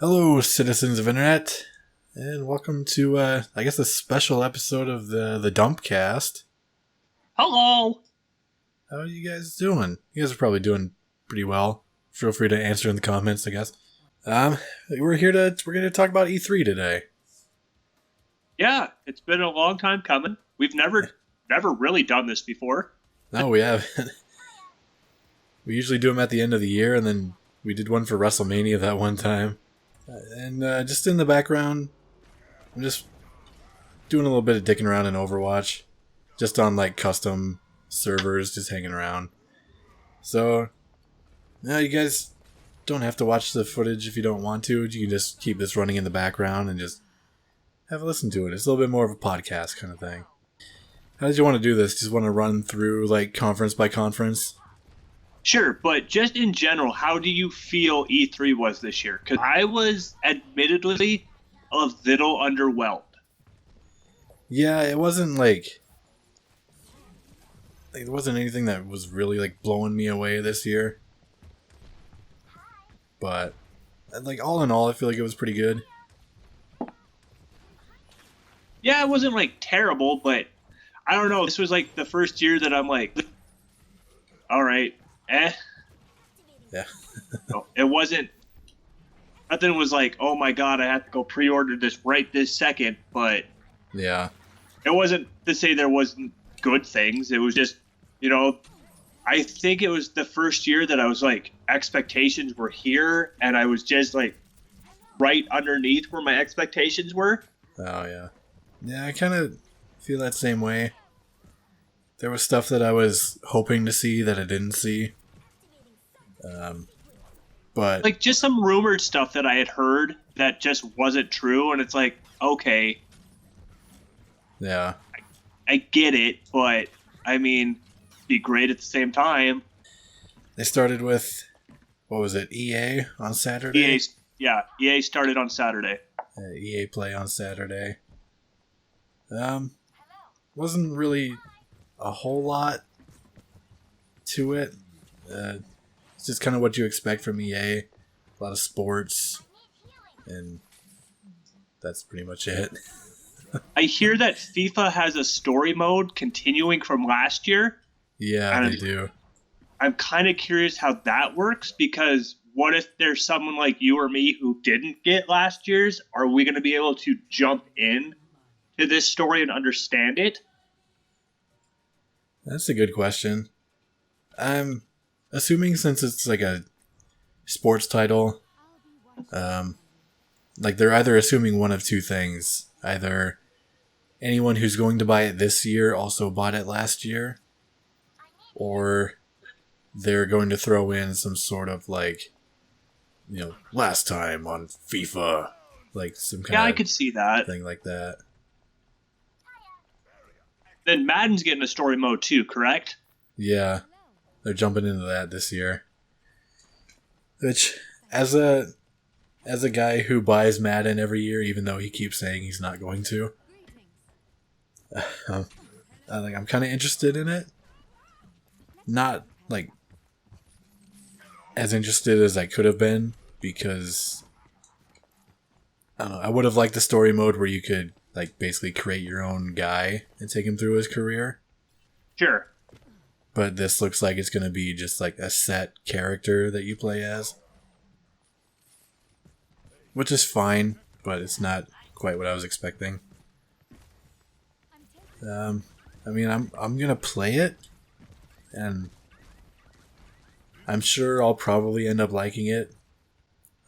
Hello, citizens of Internet, and welcome to, a special episode of the Dumpcast. Hello! How are you guys doing? You guys are probably doing pretty well. Feel free to answer in the comments, I guess. We're here to talk about E3 today. Yeah, it's been a long time coming. We've never really done this before. No, we haven't. We usually do them at the end of the year, and then we did one for WrestleMania that one time. And just in the background, I'm just doing a little bit of dicking around in Overwatch. Just on, custom servers, just hanging around. So, no, you guys don't have to watch the footage if you don't want to. You can just keep this running in the background and just have a listen to it. It's a little bit more of a podcast kind of thing. How did you want to do this? Just want to run through, conference by conference? Sure, but just in general, how do you feel E3 was this year? Because I was admittedly a little underwhelmed. Yeah, it wasn't there wasn't anything that was really blowing me away this year. But all in all, I feel like it was pretty good. Yeah, it wasn't terrible, but I don't know. This was the first year that I'm all right, Yeah. No, it wasn't. Nothing was oh my god, I have to go pre-order this right this second. But Yeah. it wasn't to say there wasn't good things. It was just, I think it was the first year that I was expectations were here, and I was just right underneath where my expectations were. Oh, yeah. Yeah, I kind of feel that same way. There was stuff that I was hoping to see that I didn't see. But Just some rumored stuff that I had heard that just wasn't true, and it's okay, yeah. I get it, but I mean, be great at the same time. They started with, what was it, EA on Saturday? EA started on Saturday. EA Play on Saturday. Wasn't really a whole lot to it. It's just kind of what you expect from EA. A lot of sports, and that's pretty much it. I hear that FIFA has a story mode continuing from last year. Yeah, they do. I'm kind of curious how that works, because what if there's someone like you or me who didn't get last year's? Are we going to be able to jump in to this story and understand it? That's a good question. I'm assuming since it's a sports title, they're either assuming one of two things. Either anyone who's going to buy it this year also bought it last year, or they're going to throw in some sort of last time on FIFA, some kind of I could see that thing like that. Then Madden's getting a story mode too, correct? Yeah, they're jumping into that this year. Which, as a guy who buys Madden every year, even though he keeps saying he's not going to, I'm kind of interested in it. Not as interested as I could have been, because I don't know. I would have liked the story mode where you could basically create your own guy and take him through his career. Sure. But this looks like it's going to be just a set character that you play as. Which is fine, but it's not quite what I was expecting. I'm going to play it, and I'm sure I'll probably end up liking it.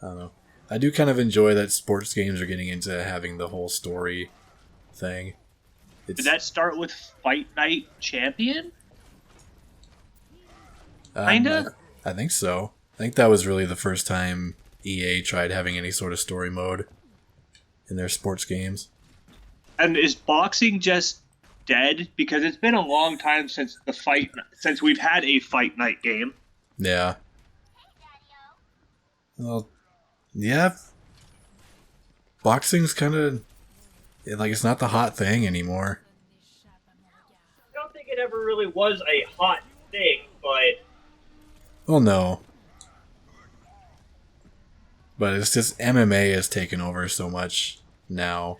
I don't know. I do kind of enjoy that sports games are getting into having the whole story thing. Did that start with Fight Night Champion? Kinda? I think so. I think that was really the first time EA tried having any sort of story mode in their sports games. And is boxing just dead? Because it's been a long time since we've had a Fight Night game. Yeah. Well, yeah. Boxing's kind of it's not the hot thing anymore. I don't think it ever really was a hot thing, but Well, no. But it's just MMA has taken over so much now.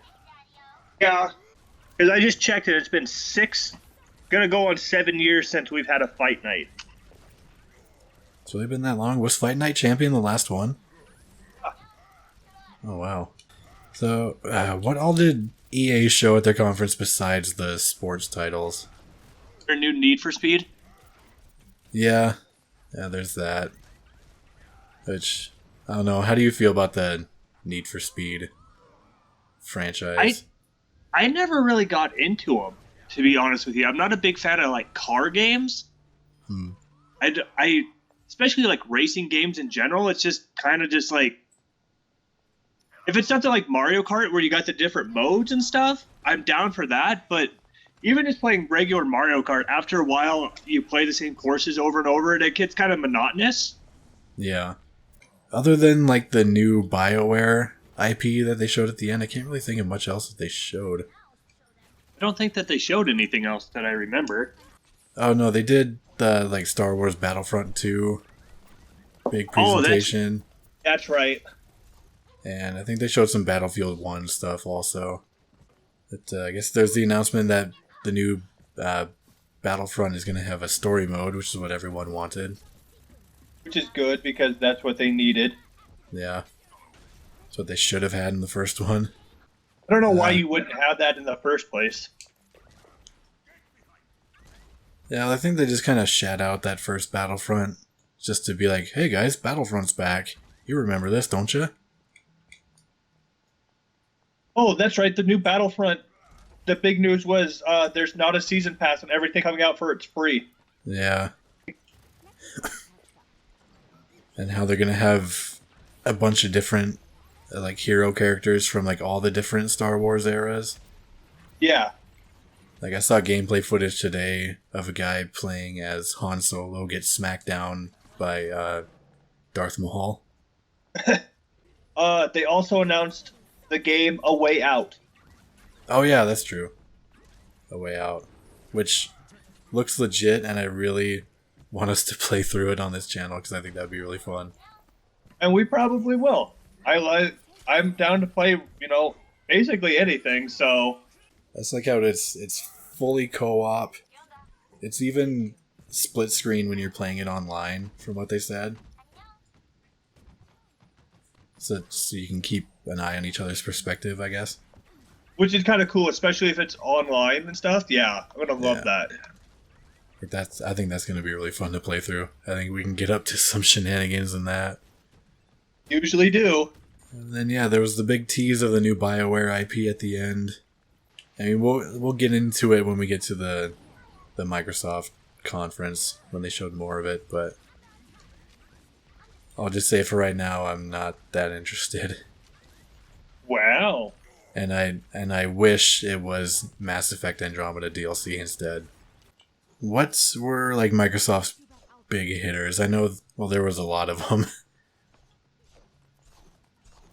Yeah, because I just checked it. It's been gonna go on 7 years since we've had a fight night. It's really been that long. Was Fight Night Champion the last one? Oh, wow. So, what all did EA show at their conference besides the sports titles? Their new Need for Speed? Yeah, there's that. Which, I don't know. How do you feel about the Need for Speed franchise? I never really got into them, to be honest with you. I'm not a big fan of, like, car games. I especially, like, racing games in general. It's just kind of just, like... If it's something like Mario Kart where you got the different modes and stuff, I'm down for that. But even just playing regular Mario Kart, after a while, you play the same courses over and over, and it gets kind of monotonous. Yeah. Other than, like, the new BioWare IP that they showed at the end, I can't really think of much else that they showed. I don't think that they showed anything else that I remember. Oh, no, they did the, like, Star Wars Battlefront 2 big presentation. Oh, that's right. And I think they showed some Battlefield 1 stuff also. But I guess there's the announcement that the new Battlefront is going to have a story mode, which is what everyone wanted. Which is good, because that's what they needed. Yeah. That's what they should have had in the first one. I don't know why you wouldn't have that in the first place. Yeah, I think they just kind of shat out that first Battlefront just to be like, hey guys, Battlefront's back. You remember this, don't you? Oh, that's right. The new Battlefront, the big news was there's not a season pass and everything coming out for it's free. Yeah. And how they're going to have a bunch of different like hero characters from like all the different Star Wars eras. Yeah. Like I saw gameplay footage today of a guy playing as Han Solo get smacked down by Darth Maul. They also announced the game A Way Out. Oh yeah, that's true. A Way Out, which looks legit, and I really want us to play through it on this channel because I think that'd be really fun. And we probably will. I'm down to play, basically anything. So that's like how it's fully co-op. It's even split screen when you're playing it online, from what they said. So you can keep an eye on each other's perspective, I guess. Which is kind of cool, especially if it's online and stuff. Yeah, I'm gonna love that. I think that's gonna be really fun to play through. I think we can get up to some shenanigans in that. Usually do. And then yeah, there was the big tease of the new BioWare IP at the end. I mean, we'll get into it when we get to the Microsoft conference when they showed more of it, but I'll just say for right now, I'm not that interested. Wow. And I wish it was Mass Effect Andromeda DLC instead. What were like Microsoft's big hitters? I know, well, there was a lot of them.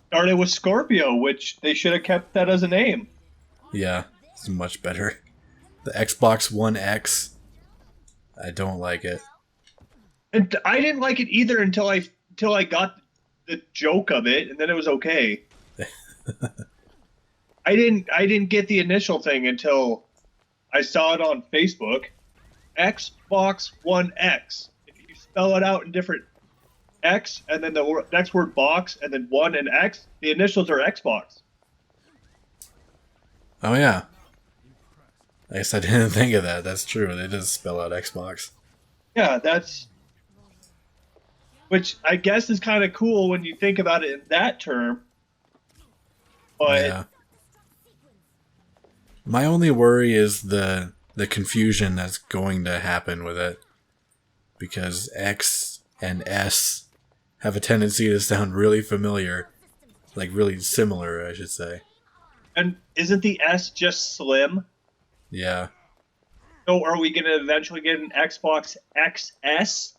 Started with Scorpio, which they should have kept that as a name. Yeah, it's much better. The Xbox One X, I don't like it. And I didn't like it either until I got the joke of it, and then it was okay. I didn't get the initial thing until I saw it on Facebook. Xbox One X. If you spell it out in different X and then the next word box and then one and X, the initials are Xbox. Oh yeah. I guess I didn't think of that. That's true. They just spell out Xbox. Yeah, which I guess is kind of cool when you think about it in that term. But yeah. My only worry is the confusion that's going to happen with it. Because X and S have a tendency to sound really familiar. Like really similar, I should say. And isn't the S just slim? Yeah. So are we going to eventually get an Xbox XS?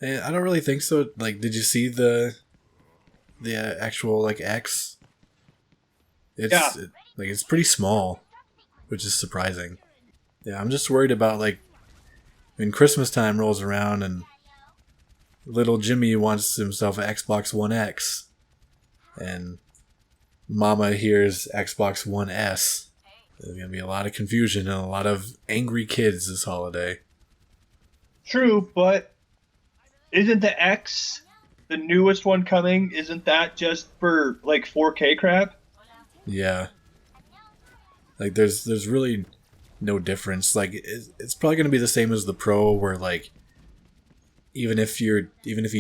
I don't really think so. Like, did you see the actual like X? It's pretty small, which is surprising. Yeah, I'm just worried about like when Christmas time rolls around and little Jimmy wants himself an Xbox One X, and Mama hears Xbox One S. There's going to be a lot of confusion and a lot of angry kids this holiday. True, but isn't the X, the newest one coming, isn't that just for like 4K crap? Yeah. Like there's really no difference. Like it's probably going to be the same as the Pro, where like even if you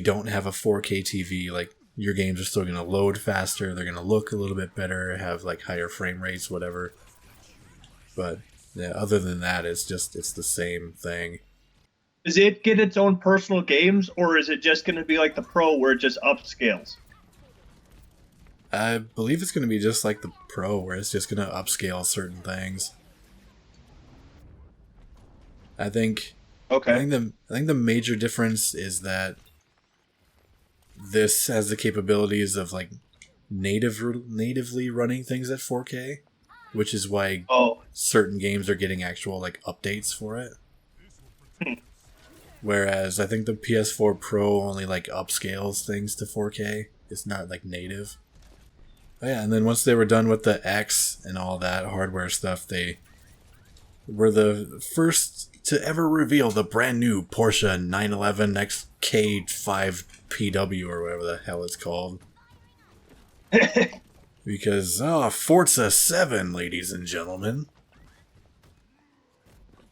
don't have a 4K TV, like your games are still going to load faster, they're going to look a little bit better, have like higher frame rates, whatever. But yeah, other than that, it's the same thing. Does it get its own personal games, or is it just going to be like the Pro where it just upscales? I believe it's going to be just like the Pro, where it's just going to upscale certain things. I think the major difference is that this has the capabilities of like natively running things at 4K, which is why certain games are getting actual like updates for it. Whereas I think the PS4 Pro only like upscales things to 4K. It's not like native. Oh, yeah, and then once they were done with the X and all that hardware stuff, they were the first to ever reveal the brand new Porsche 911 XK5PW or whatever the hell it's called. Because, Forza 7, ladies and gentlemen.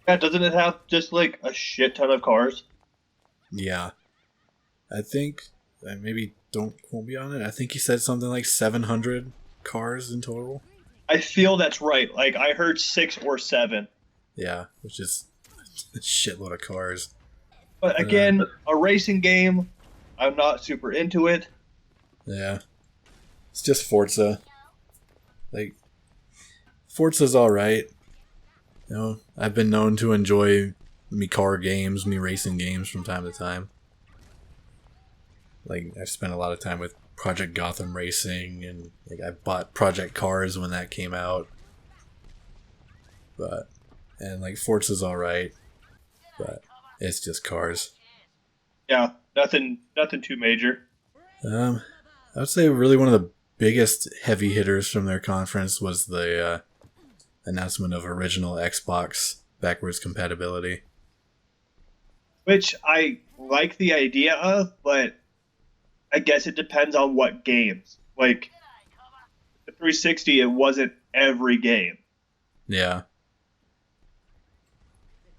Yeah, doesn't it have just like a shit ton of cars? Yeah. I think, maybe don't quote me on it, I think he said something like 700 cars in total. I feel that's right. Like, I heard 6 or 7. Yeah, which is a shitload of cars. But again, a racing game, I'm not super into it. Yeah. It's just Forza. Like, Forza's alright. You know, I've been known to enjoy me car games, me racing games from time to time. Like, I've spent a lot of time with Project Gotham Racing, and like I bought Project Cars when that came out. And like Forza's alright, but it's just cars. Yeah, nothing too major. I would say really one of the biggest heavy hitters from their conference was the announcement of original Xbox backwards compatibility. Which I like the idea of, but I guess it depends on what games. Like, the 360, it wasn't every game. Yeah.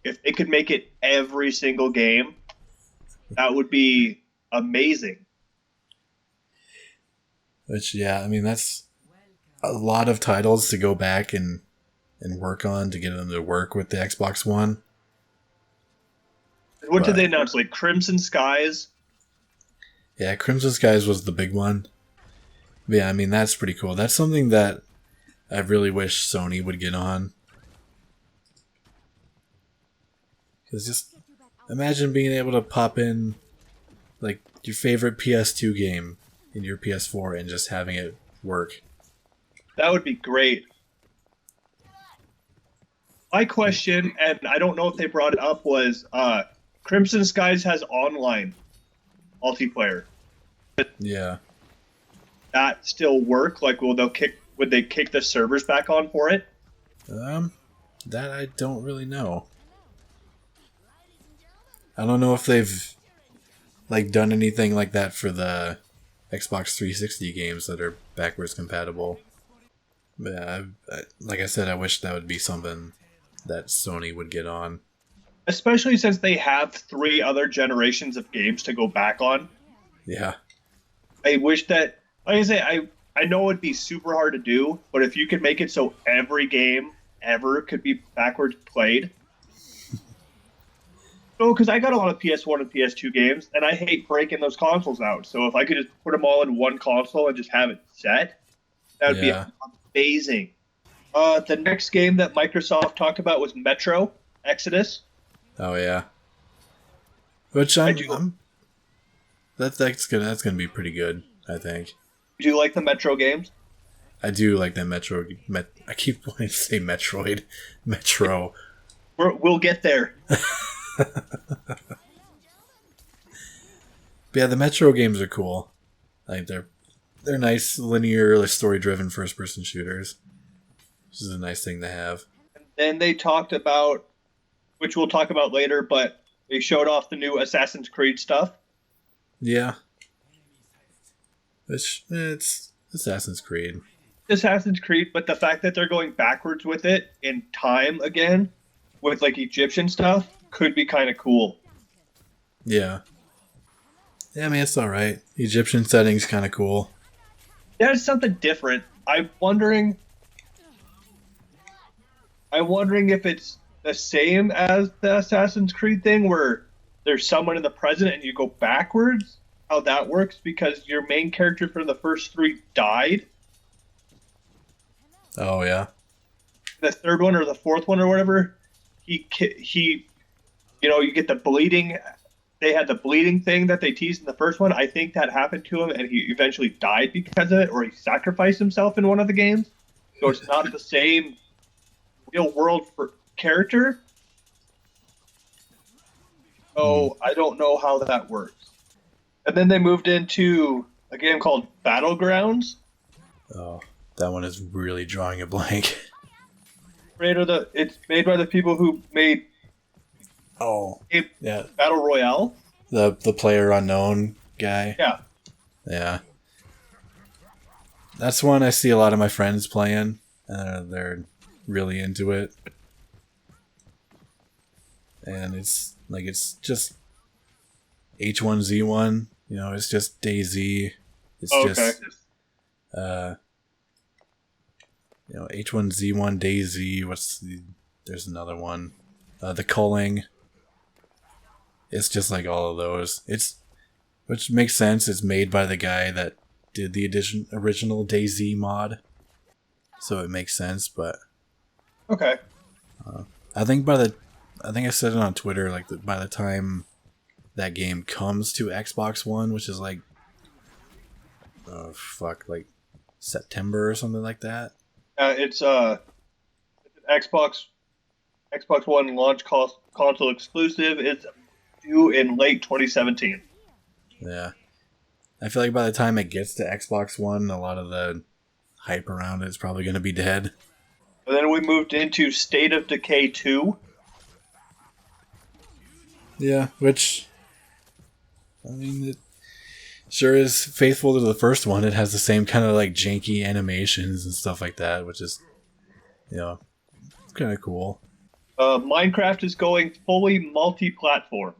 If it could make it every single game, that would be amazing. Which, yeah, I mean, that's a lot of titles to go back and work on to get them to work with the Xbox One. What did they announce? Like Crimson Skies? Yeah, Crimson Skies was the big one. But yeah, I mean, that's pretty cool. That's something that I really wish Sony would get on. Because just imagine being able to pop in like your favorite PS2 game in your PS4 and just having it work. That would be great. My question, and I don't know if they brought it up, was Crimson Skies has online multiplayer. Yeah. That still work? Like, would they kick the servers back on for it? That I don't really know. I don't know if they've like done anything like that for the Xbox 360 games that are backwards compatible. But yeah, like I said, I wish that would be something that Sony would get on. Especially since they have 3 other generations of games to go back on. Yeah. I wish that, like I say, I know it'd be super hard to do, but if you could make it so every game ever could be backwards played. No, because I got a lot of PS1 and PS2 games, and I hate breaking those consoles out. So if I could just put them all in one console and just have it set, that would be amazing. The next game that Microsoft talked about was Metro Exodus. Oh yeah. Which that's gonna be pretty good, I think. Do you like the Metro games? I do like that Metro. I keep wanting to say Metroid. Metro. We'll get there. But But yeah, the Metro games are cool. Like they're nice, linear, like, story-driven first-person shooters. Which is a nice thing to have. Then they talked about, which we'll talk about later, but they showed off the new Assassin's Creed stuff. Yeah. It's Assassin's Creed. Assassin's Creed, but the fact that they're going backwards with it in time again, with like Egyptian stuff, could be kind of cool. Yeah. Yeah, I mean, it's alright. Egyptian setting's kind of cool. Yeah, it's something different. I'm wondering if it's the same as the Assassin's Creed thing, where there's someone in the present and you go backwards. How that works, because your main character for the first 3 died. Oh, yeah. The third one or the fourth one or whatever, he you get the bleeding. They had the bleeding thing that they teased in the first one. I think that happened to him, and he eventually died because of it, or he sacrificed himself in one of the games. So it's not the same real world for character. So I don't know how that works. And then they moved into a game called Battlegrounds. Oh, that one is really drawing a blank. It's made by the people who made yeah, Battle Royale. the Player Unknown guy. Yeah. Yeah. That's one I see a lot of my friends playing. They're really into it. And it's just H1Z1. It's just DayZ. It's just H1Z1 DayZ. There's another one. The Culling. It's just like all of those. Which makes sense. It's made by the guy that did the original DayZ mod, so it makes sense. But Okay. I think I said it on Twitter. Like by the time that game comes to Xbox One, which is like like September or something like that. It's an Xbox One launch console exclusive. It's due in late 2017. Yeah. I feel like by the time it gets to Xbox One, a lot of the hype around it is probably going to be dead. And then we moved into State of Decay 2. Yeah, which, I mean, it sure is faithful to the first one. It has the same kind of like janky animations and stuff like that, which is, kind of cool. Minecraft is going fully multi-platform.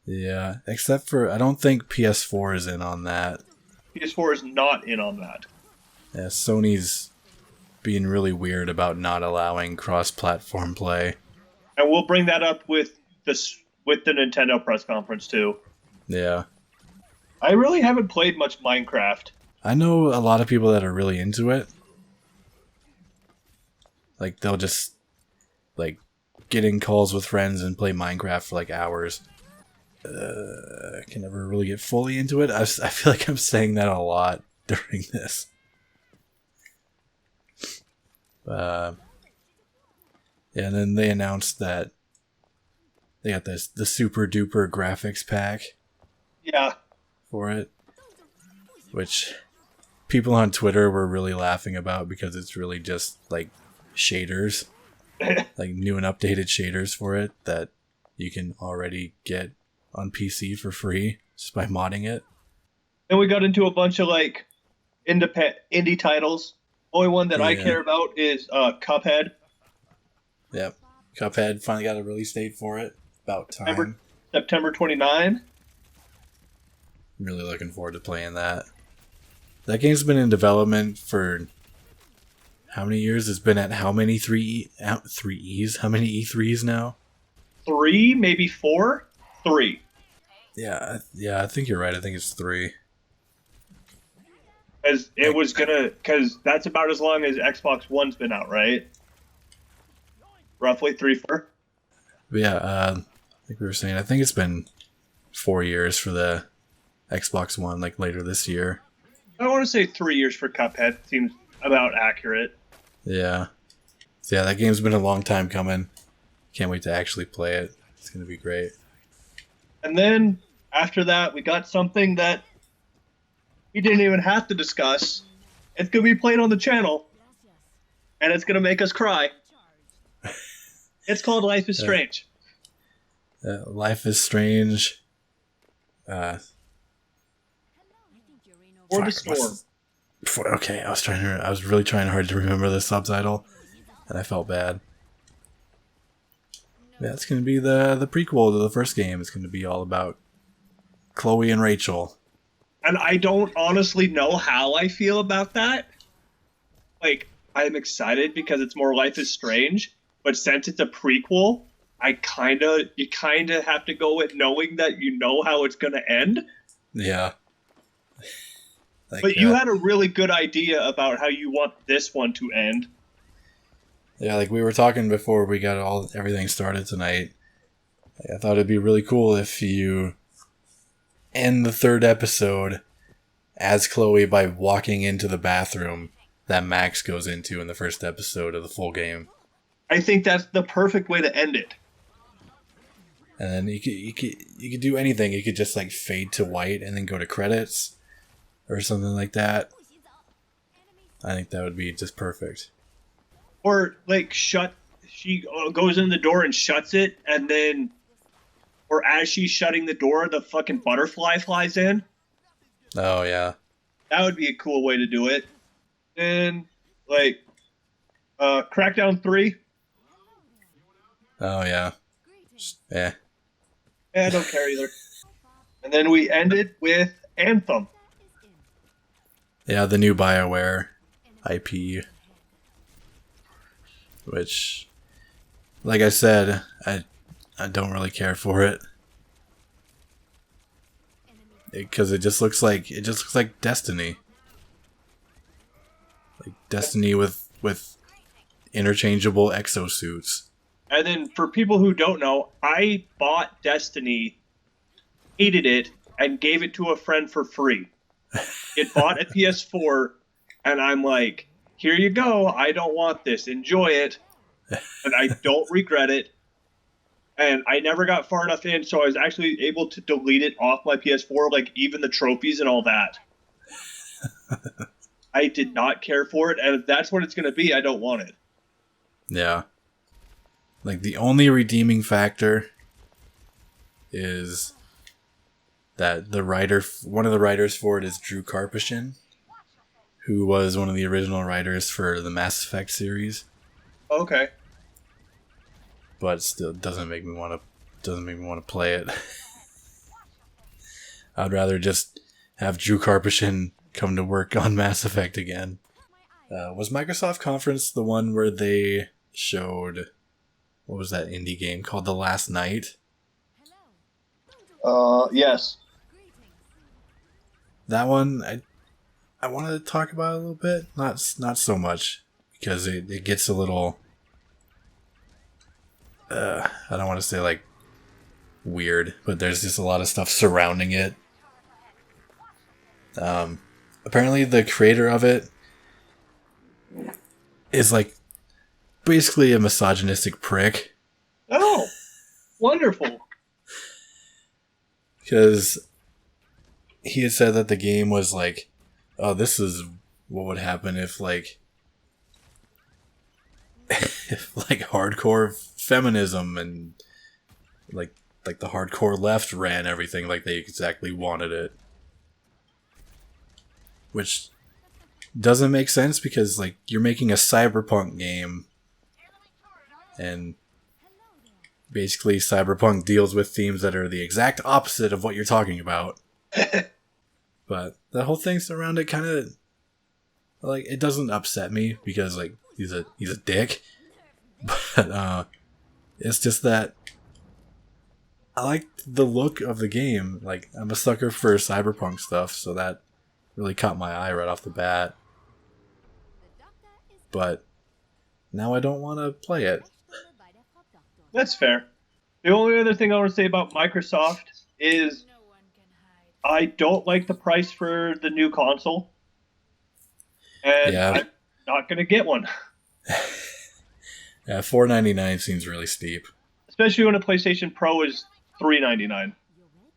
Yeah, except for I don't think PS4 is in on that. PS4 is not in on that. Yeah, Sony's being really weird about not allowing cross-platform play. And we'll bring that up with the Nintendo press conference too. Yeah. I really haven't played much Minecraft. I know a lot of people that are really into it. Like, they'll just, like, get in calls with friends and play Minecraft for, like, hours. I can never really get fully into it. I feel like I'm saying that a lot during this. Yeah, and then they announced that they got the super duper graphics pack. Yeah. For it, which people on Twitter were really laughing about because it's really just like shaders, like new and updated shaders for it that you can already get on PC for free just by modding it. Then we got into a bunch of like indie titles. Only one that I care about is Cuphead. Yep, Cuphead finally got a release date for it. About time. September 29. I'm really looking forward to playing that. That game's been in development for how many years? It's been at how many 3Es? How many E3s now? 3, maybe 4? 3. Yeah, I think you're right. I think it's 3. Because that's about as long as Xbox One's been out, right? Roughly 3-4. Yeah, like we were saying, I think it's been 4 years for the Xbox One, like later this year. I want to say 3 years for Cuphead. Seems about accurate. Yeah. So yeah, that game's been a long time coming. Can't wait to actually play it. It's going to be great. And then after that, we got something that we didn't even have to discuss. It's going to be played on the channel, and it's going to make us cry. It's called Life is Strange. Life is Strange. Or the Storm. Okay, I was really trying hard to remember the subtitle, and I felt bad. Yeah, it's going to be the prequel to the first game. It's going to be all about Chloe and Rachel. And I don't honestly know how I feel about that. Like, I'm excited because it's more Life is Strange, but since it's a prequel, you kind of have to go with knowing that you know how it's going to end. Yeah. But you had a really good idea about how you want this one to end. Yeah, like we were talking before we got everything started tonight. I thought it'd be really cool if you end the third episode as Chloe by walking into the bathroom that Max goes into in the first episode of the full game. I think that's the perfect way to end it. And then you could do anything. You could just like fade to white and then go to credits or something like that. I think that would be just perfect. Or like she goes in the door and shuts it, and then, or as she's shutting the door, the fucking butterfly flies in. Oh yeah, that would be a cool way to do it. And like, Crackdown 3. Oh yeah, yeah. I don't care either. And then we ended with Anthem. Yeah, the new BioWare IP. Which, like I said, I don't really care for it. Because it just looks like Destiny. Like Destiny with interchangeable exosuits. And then for people who don't know, I bought Destiny, hated it, and gave it to a friend for free. It bought a PS4, and I'm like, here you go. I don't want this. Enjoy it. And I don't regret it. And I never got far enough in, so I was actually able to delete it off my PS4, like even the trophies and all that. I did not care for it, and if that's what it's going to be, I don't want it. Yeah. Like, the only redeeming factor is that one of the writers for it is Drew Karpyshyn, who was one of the original writers for the Mass Effect series. Okay. But still doesn't make me want to play it. I'd rather just have Drew Karpyshyn come to work on Mass Effect again. Was Microsoft Conference the one where they showed, what was that indie game called, The Last Night? Yes. That one, I wanted to talk about a little bit. Not so much, because it gets a little, I don't want to say like weird, but there's just a lot of stuff surrounding it. Apparently the creator of it is like basically a misogynistic prick. Oh, wonderful. Because he had said that the game was like, oh, this is what would happen if like hardcore feminism and like the hardcore left ran everything like they exactly wanted it. Which doesn't make sense because like you're making a cyberpunk game and basically cyberpunk deals with themes that are the exact opposite of what you're talking about. But the whole thing around it kind of like, it doesn't upset me because like he's a dick. But it's just that I like the look of the game. Like, I'm a sucker for cyberpunk stuff, so that really caught my eye right off the bat. But now I don't want to play it. That's fair. The only other thing I want to say about Microsoft is I don't like the price for the new console. And Yeah. I'm not going to get one. Yeah, $4.99 seems really steep. Especially when a PlayStation Pro is $3.99.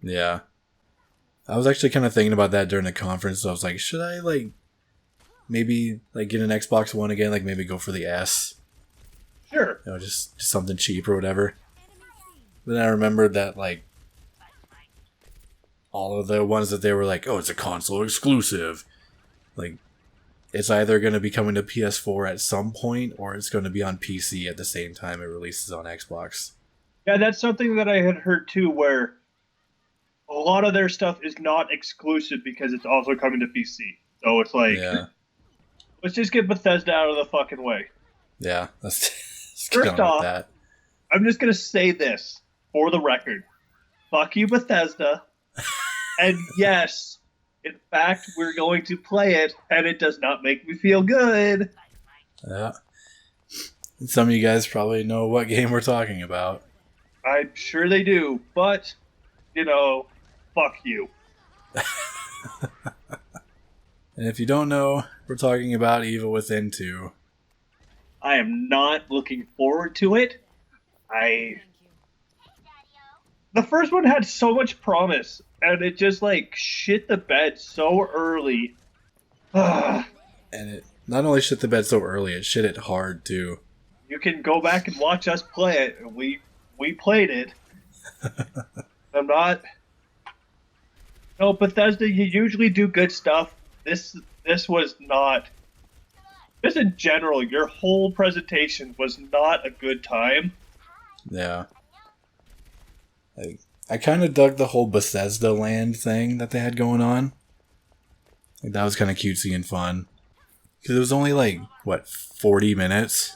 Yeah. I was actually kind of thinking about that during the conference. So I was like, should I like maybe like get an Xbox One again? Like maybe go for the S. Sure. You know, just something cheap or whatever. Then I remembered that like all of the ones that they were like, oh, it's a console exclusive. Like it's either going to be coming to PS4 at some point or it's going to be on PC at the same time it releases on Xbox. Yeah, that's something that I had heard too, where a lot of their stuff is not exclusive because it's also coming to PC. So it's like, Yeah. let's just get Bethesda out of the fucking way. Yeah. Let's get First on with off, that. I'm just going to say this for the record. Fuck you, Bethesda. And yes, in fact, we're going to play it, and it does not make me feel good. Yeah. And some of you guys probably know what game we're talking about. I'm sure they do, but, fuck you. And if you don't know, we're talking about Evil Within 2. I am not looking forward to it. The first one had so much promise, and it just, shit the bed so early. And it not only shit the bed so early, it shit it hard, too. You can go back and watch us play it. We played it. I'm not... No, Bethesda, you usually do good stuff. This was not... Just in general, your whole presentation was not a good time. Yeah. I kind of dug the whole Bethesda land thing that they had going on. Like, that was kind of cutesy and fun. Because it was only 40 minutes?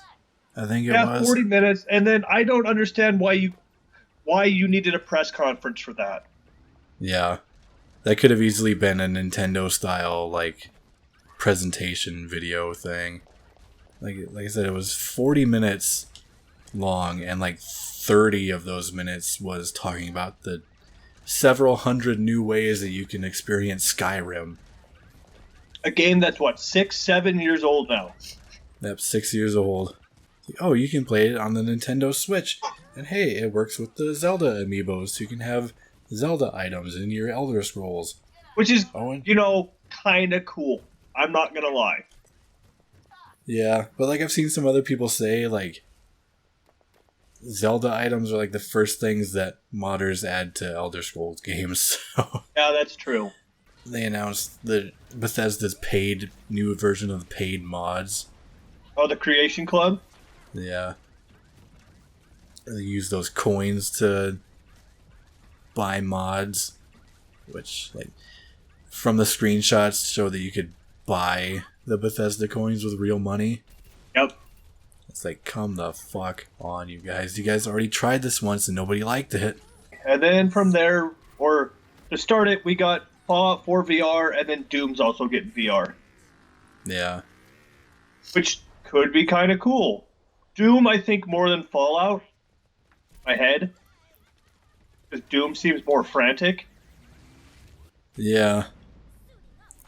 I think it was. Yeah, 40 minutes, and then I don't understand why you needed a press conference for that. Yeah. That could have easily been a Nintendo-style, presentation video thing. Like I said, it was 40 minutes long, and 30 of those minutes was talking about the several hundred new ways that you can experience Skyrim. A game that's, 6-7 years old now. Yep, 6 years old. Oh, you can play it on the Nintendo Switch. And hey, it works with the Zelda amiibos, so you can have Zelda items in your Elder Scrolls. Which is, Owen? kind of cool. I'm not going to lie. Yeah, but I've seen some other people say, Zelda items are the first things that modders add to Elder Scrolls games. So Yeah, that's true. they announced the Bethesda's new version of the paid mods. Oh, the Creation Club? Yeah. They use those coins to buy mods, which, from the screenshots show that you could buy the Bethesda coins with real money. Yep. It's come the fuck on, you guys. You guys already tried this once and nobody liked it. And then from there, or to start it, we got Fallout 4 VR, and then Doom's also getting VR. Yeah. Which could be kind of cool. Doom, I think, more than Fallout. My head. Because Doom seems more frantic. Yeah.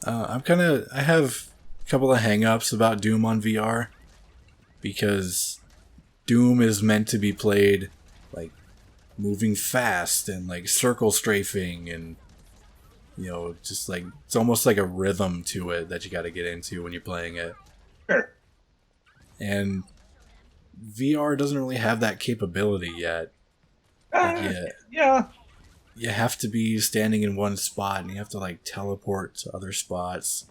I have a couple of hang-ups about Doom on VR. Because Doom is meant to be played, moving fast and, circle strafing and, just, it's almost like a rhythm to it that you gotta get into when you're playing it. Sure. And VR doesn't really have that capability yet. Yeah. You have to be standing in one spot and you have to teleport to other spots.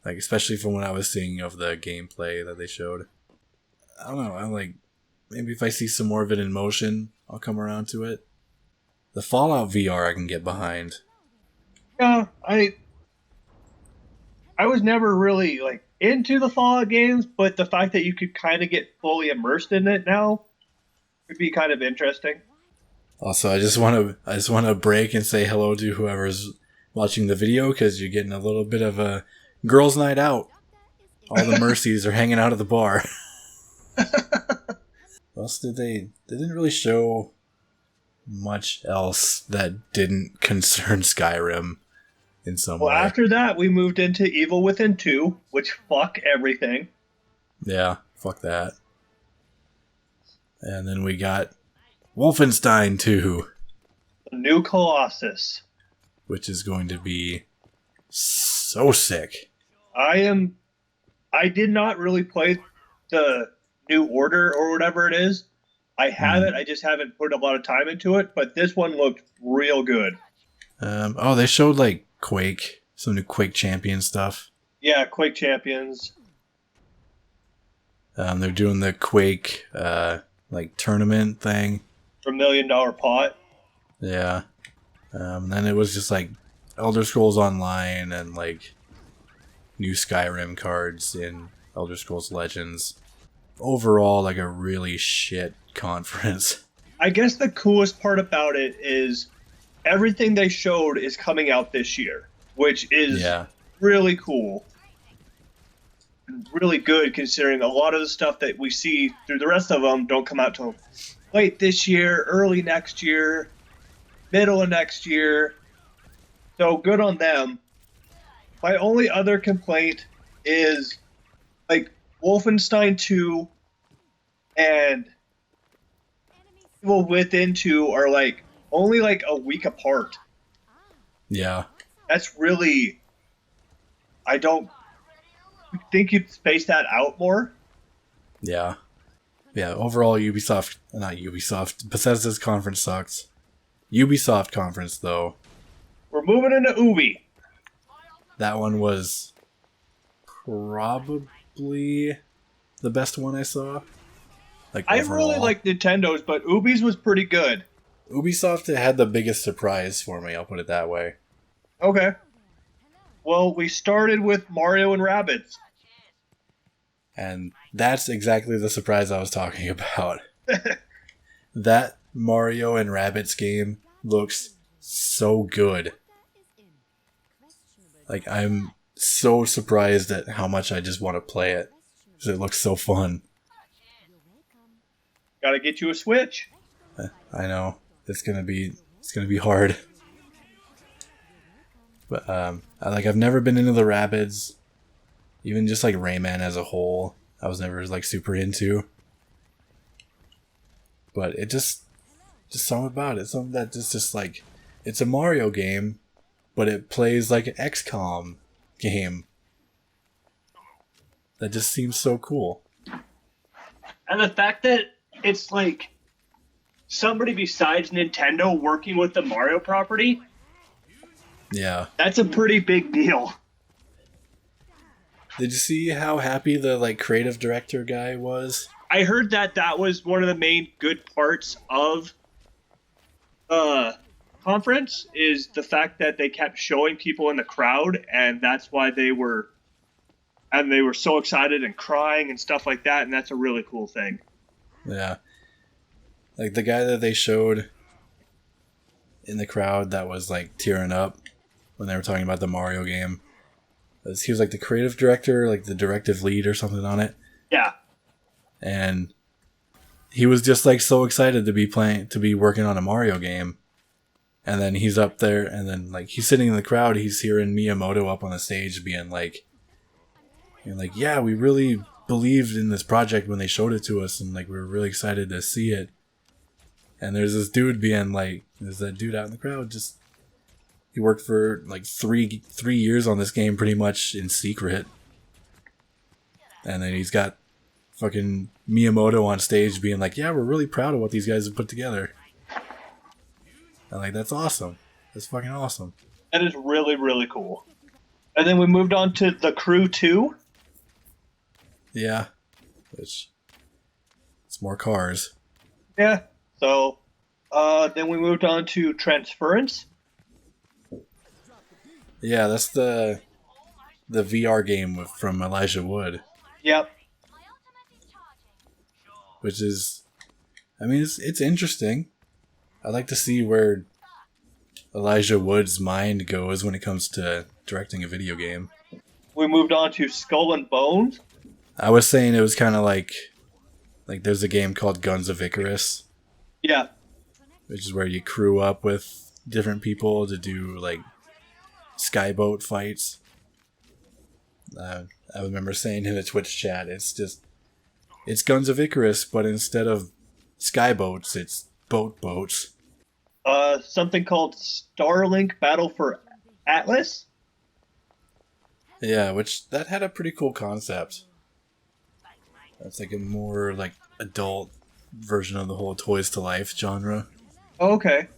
Especially from what I was seeing of the gameplay that they showed. I don't know, I'm maybe if I see some more of it in motion, I'll come around to it. The Fallout VR I can get behind. Yeah, I was never really into the Fallout games, but the fact that you could kind of get fully immersed in it now would be kind of interesting. Also, I just want to break and say hello to whoever's watching the video because you're getting a little bit of a girls' night out. All the Mercies are hanging out at the bar. What else did they didn't really show much else that didn't concern Skyrim in some way. After that, we moved into Evil Within 2, which fuck everything. Yeah, fuck that. And then we got Wolfenstein 2. New Colossus. which is going to be so sick. I did not really play the New Order or whatever it is. I have it. I just haven't put a lot of time into it. But this one looked real good. They showed like Quake, some new Quake Champion stuff. Yeah, Quake Champions. They're doing the Quake like tournament thing. For $1 million pot. Yeah. Then it was just like Elder Scrolls Online and like new Skyrim cards in Elder Scrolls Legends. Overall, like a really shit conference. I guess the coolest part about it is everything they showed is coming out this year, which is really cool. And really good considering a lot of the stuff that we see through the rest of them don't come out till late this year, early next year, middle of next year. So good on them. My only other complaint is like Wolfenstein 2 and Evil Within 2 are like only like a week apart. Yeah. That's really, I don't think you'd space that out more. Yeah. Yeah, overall Bethesda's conference sucks. Ubisoft conference, though. We're moving into Ubi. That one was probably the best one I saw. Like I overall. really like Nintendo's, but Ubi's was pretty good. Ubisoft had the biggest surprise for me, I'll put it that way. Okay. Well, we started with Mario and Rabbids. And that's exactly the surprise I was talking about. That Mario and Rabbids game looks so good. Like, I'm so surprised at how much I just want to play it. Because it looks so fun. Gotta get you a Switch. I know. It's gonna be hard. But I've never been into the Rabbids. Even just like Rayman as a whole, I was never like super into. But it just something about it, something that just like, it's a Mario game, but it plays like an XCOM game. That just seems so cool. And the fact that it's like somebody besides Nintendo working with the Mario property, Yeah. that's a pretty big deal. Did you see how happy the like creative director guy was? I heard that was one of the main good parts of conference is the fact that they kept showing people in the crowd, and that's why they were so excited and crying and stuff like that, and that's a really cool thing. Yeah. Like the guy that they showed in the crowd that was like tearing up when they were talking about the Mario game. He was like the creative director, like the directive lead or something on it. Yeah. And he was just like so excited to be working on a Mario game. And then he's up there and then like he's sitting in the crowd, he's hearing Miyamoto up on the stage being like, yeah, we really believed in this project when they showed it to us and like we were really excited to see it. And there's this dude being like, there's that dude out in the crowd just, he worked for like three years on this game pretty much in secret. And then he's got fucking Miyamoto on stage being like, yeah, we're really proud of what these guys have put together. And like, that's awesome. That's fucking awesome. That is really, really cool. And then we moved on to The Crew 2. Yeah. It's more cars. Yeah. So, then we moved on to Transference. Yeah, that's the VR game from Elijah Wood. Yep. Which is, I mean, it's interesting. I'd like to see where Elijah Wood's mind goes when it comes to directing a video game. We moved on to Skull and Bones. I was saying it was kind of like there's a game called Guns of Icarus. Yeah. Which is where you crew up with different people to do like skyboat fights. I remember saying in a Twitch chat, it's Guns of Icarus, but instead of skyboats, it's boats. Something called Starlink Battle for Atlas. Yeah, which that had a pretty cool concept. That's like a more like adult version of the whole Toys to Life genre. Oh, okay.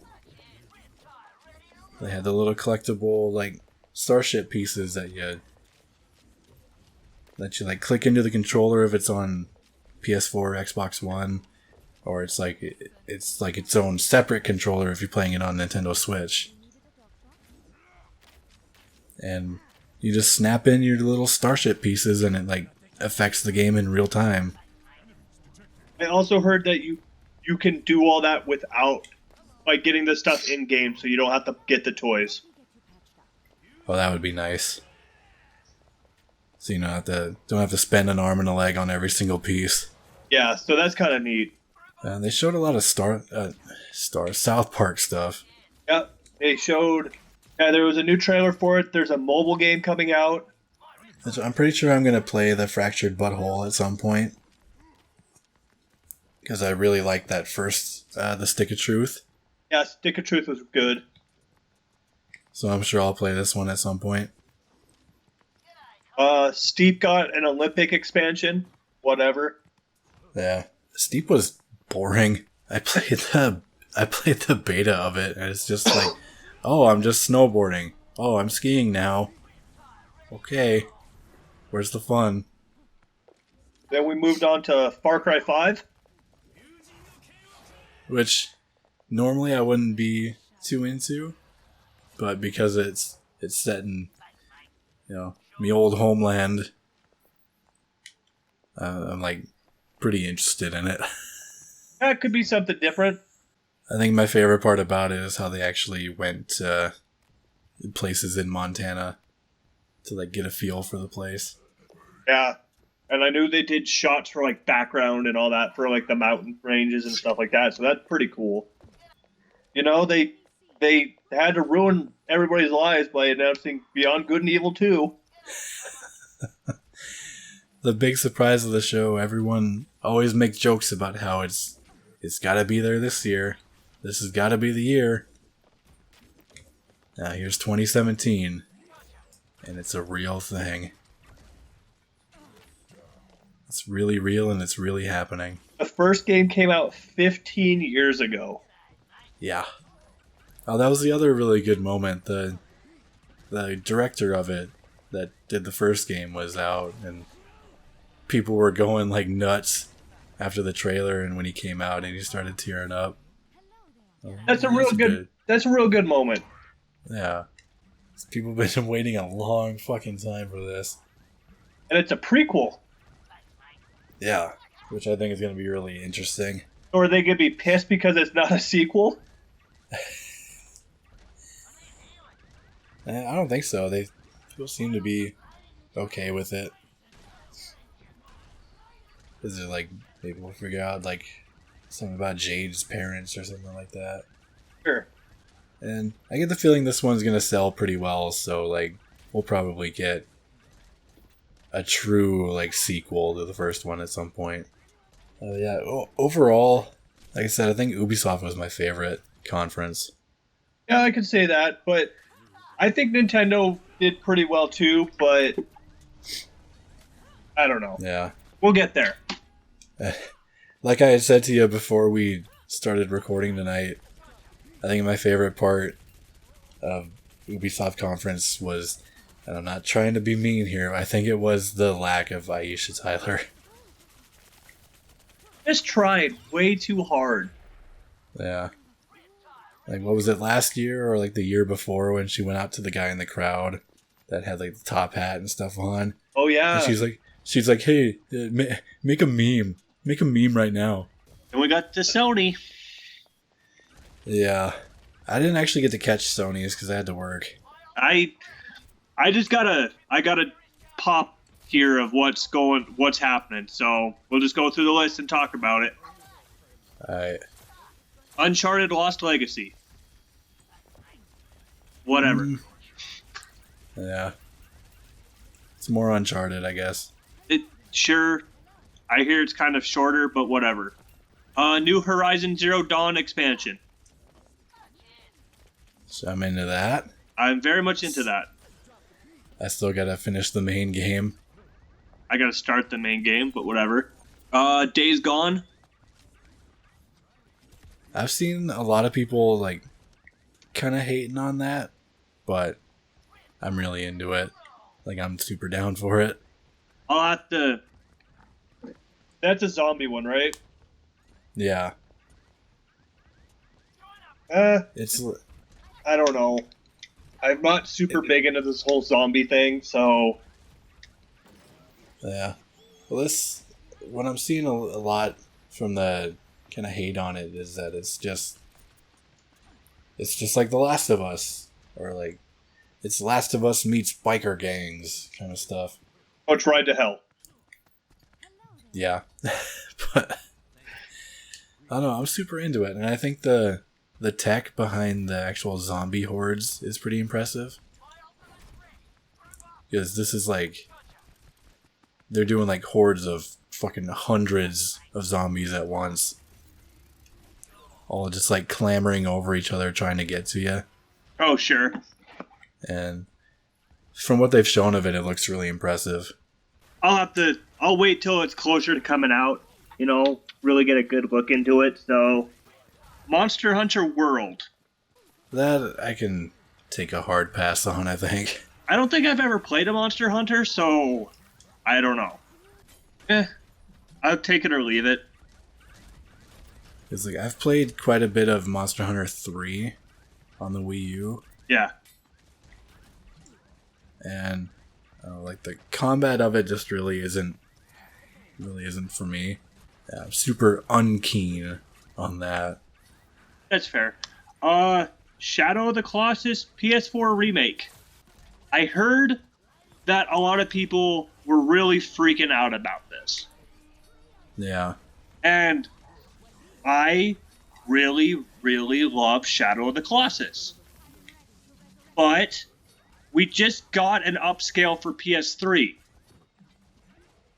They had the little collectible like starship pieces that you like click into the controller if it's on PS4 or Xbox One, or it's like its own separate controller if you're playing it on Nintendo Switch. And you just snap in your little starship pieces and it like affects the game in real time. I also heard that you can do all that without like getting the stuff in game, so you don't have to get the toys. Oh, that would be nice. So you don't have to spend an arm and a leg on every single piece. Yeah, so that's kind of neat. They showed a lot of South Park stuff. Yep, they showed. Yeah, there was a new trailer for it. There's a mobile game coming out. I'm pretty sure I'm gonna play the Fractured Butthole at some point because I really like that first, the Stick of Truth. Yeah, Stick of Truth was good. So I'm sure I'll play this one at some point. Steep got an Olympic expansion. Whatever. Yeah, Steep was boring. I played the beta of it, and it's just like, oh, I'm just snowboarding. Oh, I'm skiing now. Okay, where's the fun? Then we moved on to Far Cry 5. Which normally I wouldn't be too into, but because it's set in, me old homeland, I'm like pretty interested in it. That could be something different. I think my favorite part about it is how they actually went places in Montana to like get a feel for the place. Yeah, and I knew they did shots for like background and all that for like the mountain ranges and stuff like that. So that's pretty cool. They had to ruin everybody's lives by announcing Beyond Good and Evil 2. The big surprise of the show, everyone always makes jokes about how it's got to be there this year. This has got to be the year. Now here's 2017, and it's a real thing. It's really real, and it's really happening. The first game came out 15 years ago. Yeah. Oh, that was the other really good moment. The director of it that did the first game was out, and people were going like nuts after the trailer and when he came out and he started tearing up. That's a real good moment. Yeah. People have been waiting a long fucking time for this. And it's a prequel. Yeah. Which I think is going to be really interesting. Or are they going to be pissed because it's not a sequel? I don't think so. People seem to be okay with it. Is it like maybe we'll figure out like something about Jade's parents or something like that? Sure. And I get the feeling this one's gonna sell pretty well, so like we'll probably get a true like sequel to the first one at some point. Yeah. Overall, like I said, I think Ubisoft was my favorite conference. Yeah, I could say that, but I think Nintendo did pretty well too, but I don't know. Yeah. We'll get there. Like I had said to you before we started recording tonight, I think my favorite part of Ubisoft conference was, and I'm not trying to be mean here, I think it was the lack of Aisha Tyler. Just tried way too hard. Yeah. Like, what was it, last year or like the year before when she went out to the guy in the crowd that had like the top hat and stuff on? Oh, yeah. And she's like, hey, make a meme. Make a meme right now. And we got to Sony. Yeah. I didn't actually get to catch Sony's because I had to work. I just gotta pop here of what's happening. So we'll just go through the list and talk about it. Alright. Uncharted Lost Legacy. Whatever. Yeah. It's more Uncharted, I guess. Sure. I hear it's kind of shorter, but whatever. New Horizon Zero Dawn expansion. So I'm into that. I'm very much into that. I still gotta finish the main game. I gotta start the main game, but whatever. Days Gone. I've seen a lot of people like kind of hating on that, but I'm really into it. Like, I'm super down for it. I'll have to. That's a zombie one, right? Yeah. It's I don't know. I'm not super big into this whole zombie thing, so Yeah. Well, what I'm seeing a lot from the kind of hate on it is that it's just like The Last of Us, or like it's Last of Us meets biker gangs kind of stuff. oh, it's Ride to Hell. Yeah. But I don't know, I'm super into it, and I think the tech behind the actual zombie hordes is pretty impressive. Because this is like, they're doing like hordes of fucking hundreds of zombies at once. All just like clamoring over each other trying to get to you. Oh, sure. And from what they've shown of it, it looks really impressive. I'll wait till it's closer to coming out, really get a good look into it. So, Monster Hunter World. That I can take a hard pass on, I think. I don't think I've ever played a Monster Hunter, so I don't know. I'll take it or leave it. It's like, I've played quite a bit of Monster Hunter 3 on the Wii U. Yeah. And like the combat of it just really isn't for me. Yeah, I'm super unkeen on that. That's fair. Shadow of the Colossus PS4 remake. I heard that a lot of people were really freaking out about this. Yeah. And I really, really love Shadow of the Colossus. But we just got an upscale for PS3.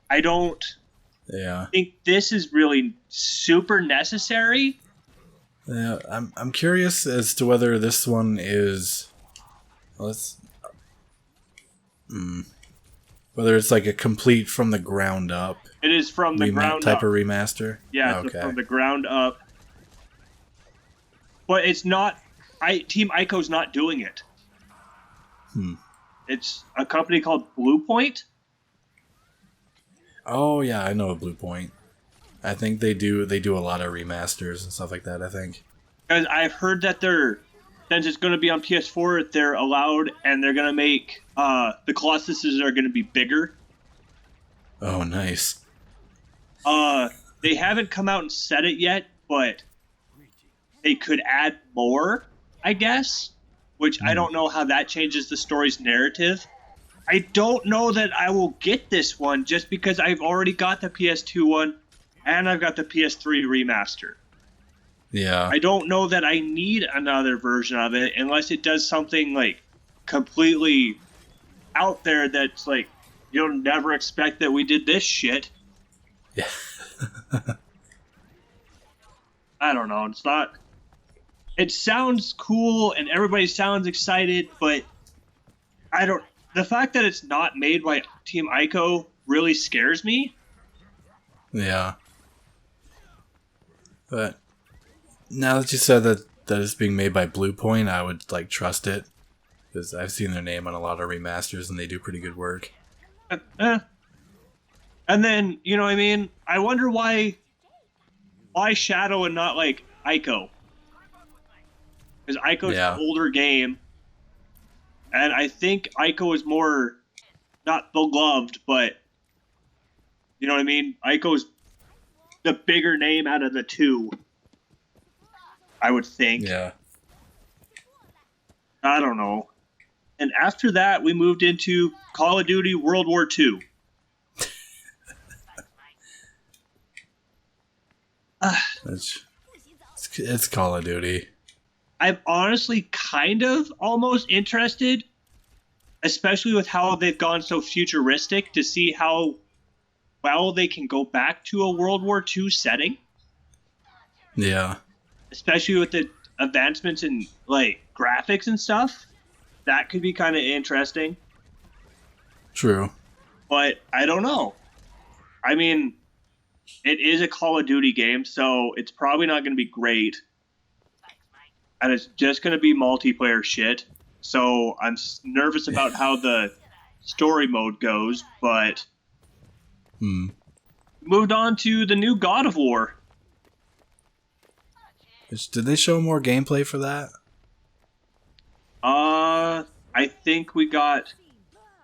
I don't think this is really super necessary. Yeah, I'm curious as to whether this one is whether it's like a complete from the ground up. It is from the ground type up. of remaster. Yeah, it's from the ground up. But it's not. Team Ico's not doing it. It's a company called Bluepoint. Oh yeah, I know Blue Point. I think they do a lot of remasters and stuff like that, I think. Because I've heard that since it's going to be on PS4, they're allowed, and they're going to make the Colossuses are going to be bigger. Oh, nice. They haven't come out and said it yet, but they could add more, I guess. Which I don't know how that changes the story's narrative. I don't know that I will get this one just because I've already got the PS2 one and I've got the PS3 remaster. Yeah. I don't know that I need another version of it unless it does something like completely out there that's like, you'll never expect that we did this shit. Yeah. I don't know. It's not. It sounds cool and everybody sounds excited, but the fact that it's not made by Team Ico really scares me. Yeah. But now that you said that it's being made by Bluepoint, I would like trust it, because I've seen their name on a lot of remasters and they do pretty good work. And then, you know what I mean? I wonder why Shadow and not like Ico? Because Ico's an older game, and I think Ico is more not beloved, but you know what I mean? Ico's the bigger name out of the two, I would think. Yeah. I don't know. And after that, we moved into Call of Duty World War II. It's Call of Duty. I'm honestly kind of almost interested, especially with how they've gone so futuristic, to see how well they can go back to a World War II setting. Yeah. Especially with the advancements in like graphics and stuff, that could be kind of interesting. True. But I don't know. I mean, it is a Call of Duty game, so it's probably not going to be great. And it's just going to be multiplayer shit. So I'm nervous about how the story mode goes, but moved on to the new God of War. Did they show more gameplay for that? I think we got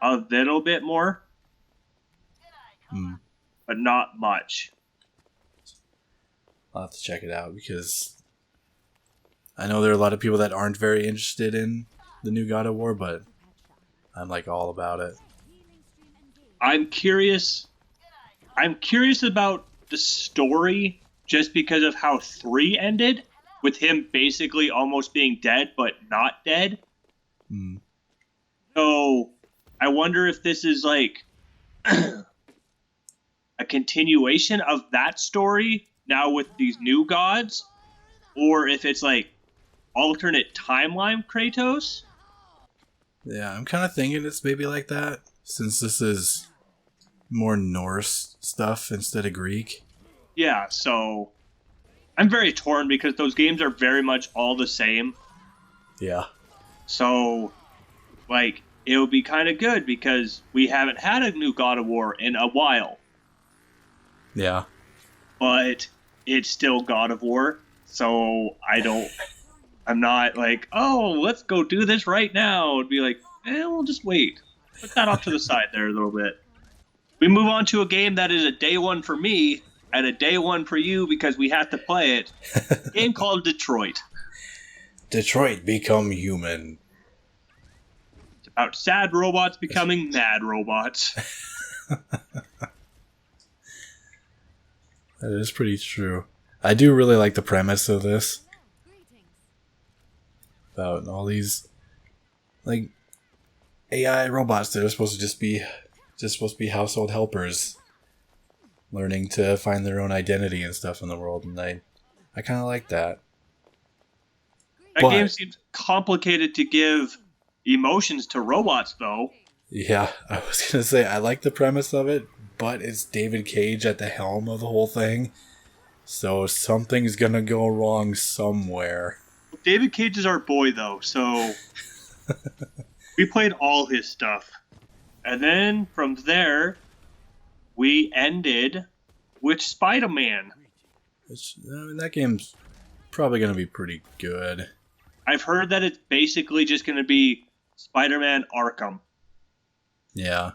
a little bit more, but not much. I'll have to check it out because I know there are a lot of people that aren't very interested in the new God of War, but I'm like all about it. I'm curious about the story just because of how 3 ended, with him basically almost being dead but not dead. So I wonder if this is like a continuation of that story now with these new gods, or if it's like alternate timeline Kratos. Yeah, I'm kind of thinking it's maybe like that, since this is more Norse stuff instead of Greek. Yeah, so I'm very torn because those games are very much all the same. Yeah. So, like, it would be kind of good because we haven't had a new God of War in a while. Yeah. But it's still God of War, so I'm not like, oh, let's go do this right now. It'd be like, we'll just wait. Put that off to the side there a little bit. We move on to a game that is a day one for me and a day one for you because we have to play it. A game called Detroit. Detroit Become Human. It's about sad robots becoming mad robots. That is pretty true. I do really like the premise of this. About all these like AI robots that are supposed to just be household helpers, learning to find their own identity and stuff in the world, and I kind of like that. That game seems complicated to give emotions to robots, though. Yeah, I was gonna say I like the premise of it, but it's David Cage at the helm of the whole thing, so something's gonna go wrong somewhere. David Cage is our boy, though, so we played all his stuff. And then from there, we ended with Spider-Man. That game's probably going to be pretty good. I've heard that it's basically just going to be Spider-Man Arkham. Yeah.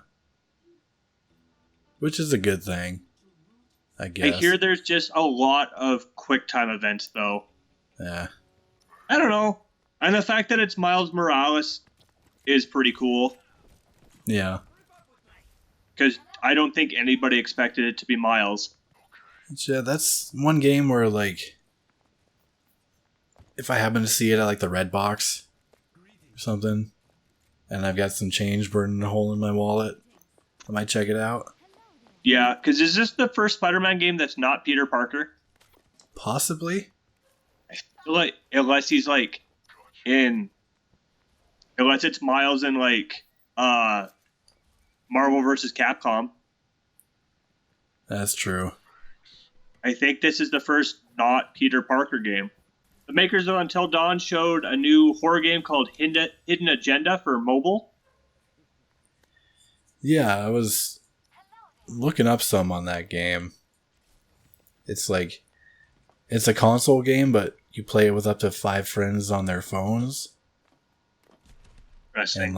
Which is a good thing, I guess. I hear there's just a lot of QuickTime events, though. Yeah. I don't know. And the fact that it's Miles Morales is pretty cool. Yeah. Because I don't think anybody expected it to be Miles. Yeah, that's one game where, like, if I happen to see it at, like, the Red Box or something, and I've got some change burning a hole in my wallet, I might check it out. Yeah, because is this the first Spider-Man game that's not Peter Parker? Possibly. I feel like, unless he's, like, unless it's Miles in, like, Marvel vs. Capcom. That's true. I think this is the first not Peter Parker game. The makers of Until Dawn showed a new horror game called Hidden Agenda for mobile. Yeah, I was looking up some on that game. It's like, it's a console game, but you play it with up to 5 friends on their phones. And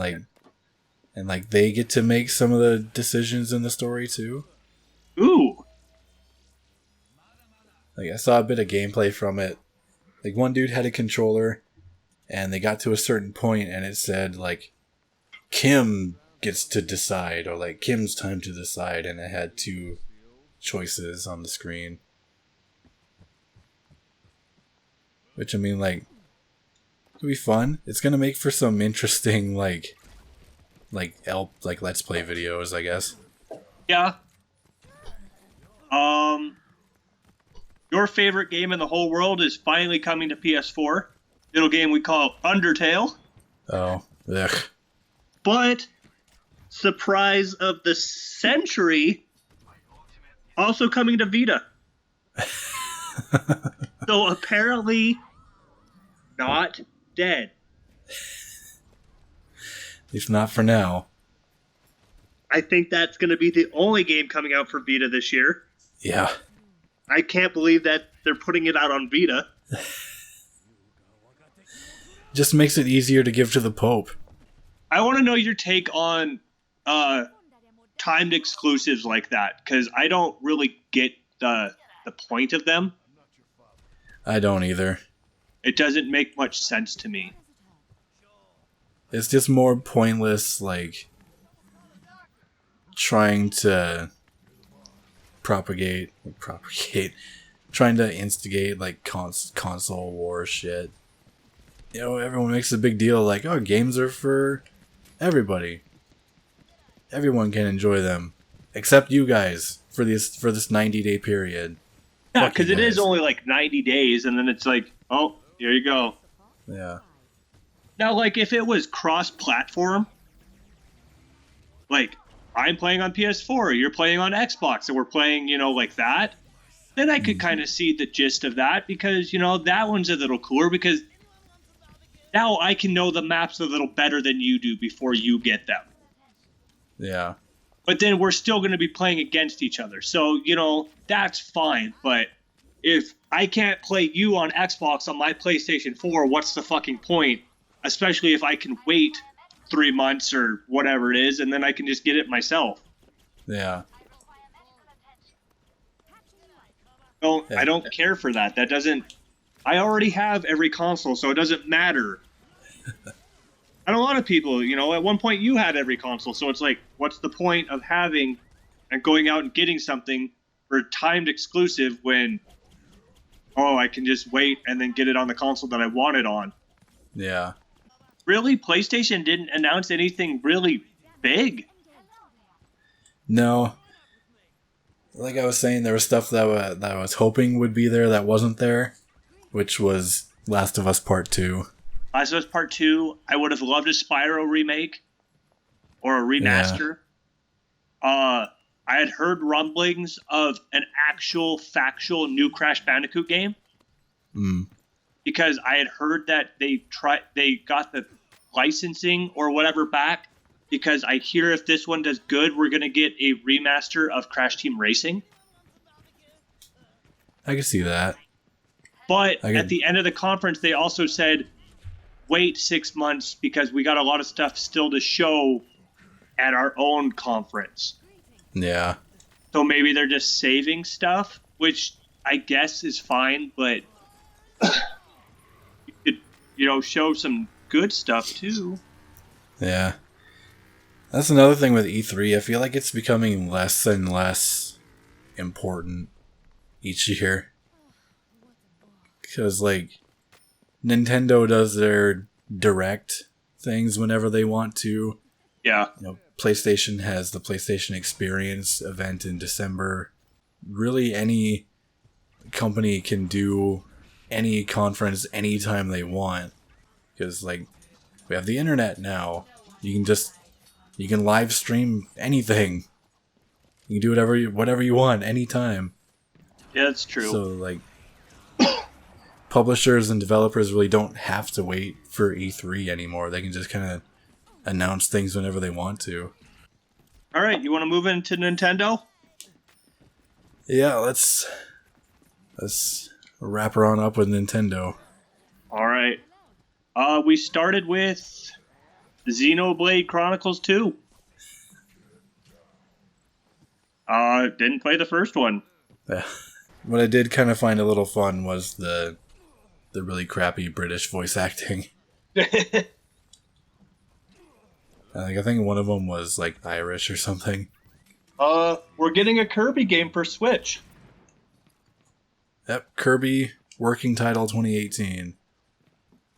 like they get to make some of the decisions in the story too. Ooh. Like I saw a bit of gameplay from it. Like one dude had a controller and they got to a certain point and it said like Kim gets to decide, or like Kim's time to decide, and it had 2 choices on the screen. Which I mean, like, it'll be fun. It's gonna make for some interesting like let's play videos, I guess. Yeah. Your favorite game in the whole world is finally coming to PS4. little game we call Undertale. Oh, ugh. But surprise of the century, also coming to Vita. So apparently not dead. At least not for now. I think that's going to be the only game coming out for Vita this year. Yeah. I can't believe that they're putting it out on Vita. Just makes it easier to give to the Pope. I want to know your take on timed exclusives like that, because I don't really get the point of them. I don't either. It doesn't make much sense to me. It's just more pointless, like, trying to propagate, trying to instigate, like, console war shit. You know, everyone makes a big deal, like, oh, games are for everybody. Everyone can enjoy them. Except you guys, for this 90-day period. Yeah, because it is only like 90 days, and then it's like, oh, here you go. Yeah. Now, like, if it was cross-platform, like, I'm playing on PS4, you're playing on Xbox, and we're playing, you know, like that, then I could kind of see the gist of that, because, you know, that one's a little cooler, because now I can know the maps a little better than you do before you get them. Yeah. But then we're still going to be playing against each other. So, you know, that's fine. But if I can't play you on Xbox on my PlayStation 4, what's the fucking point? Especially if I can wait 3 months or whatever it is, and then I can just get it myself. Yeah. So I don't care for that. That doesn't... I already have every console, so it doesn't matter. And a lot of people, you know, at one point you had every console, so it's like, what's the point of having and going out and getting something for timed exclusive when, oh, I can just wait and then get it on the console that I want it on? Yeah. Really? PlayStation didn't announce anything really big? No. Like I was saying, there was stuff that I was hoping would be there that wasn't there, which was Last of Us Part 2. Last of Us Part 2, I would have loved a Spyro remake or a remaster. Yeah. I had heard rumblings of an actual factual new Crash Bandicoot game. Because I had heard that they got the licensing or whatever back, because I hear if this one does good, we're going to get a remaster of Crash Team Racing. I can see that. But at the end of the conference, they also said, wait 6 months because we got a lot of stuff still to show at our own conference. Yeah. So maybe they're just saving stuff, which I guess is fine, but you could, you know, show some good stuff too. Yeah. That's another thing with E3. I feel like it's becoming less and less important each year. Because, like, Nintendo does their direct things whenever they want to. Yeah. You know, PlayStation has the PlayStation Experience event in December. Really, any company can do any conference anytime they want. Because, like, we have the internet now. You can live stream anything. You can do whatever you want anytime. Yeah, that's true. So, like, publishers and developers really don't have to wait for E3 anymore. They can just kind of announce things whenever they want to. All right, you want to move into Nintendo? Yeah, let's wrap her on up with Nintendo. All right. We started with Xenoblade Chronicles 2. Didn't play the first one. Yeah. What I did kind of find a little fun was the really crappy British voice acting. I think one of them was like Irish or something. We're getting a Kirby game for Switch. Yep, Kirby Working Title 2018.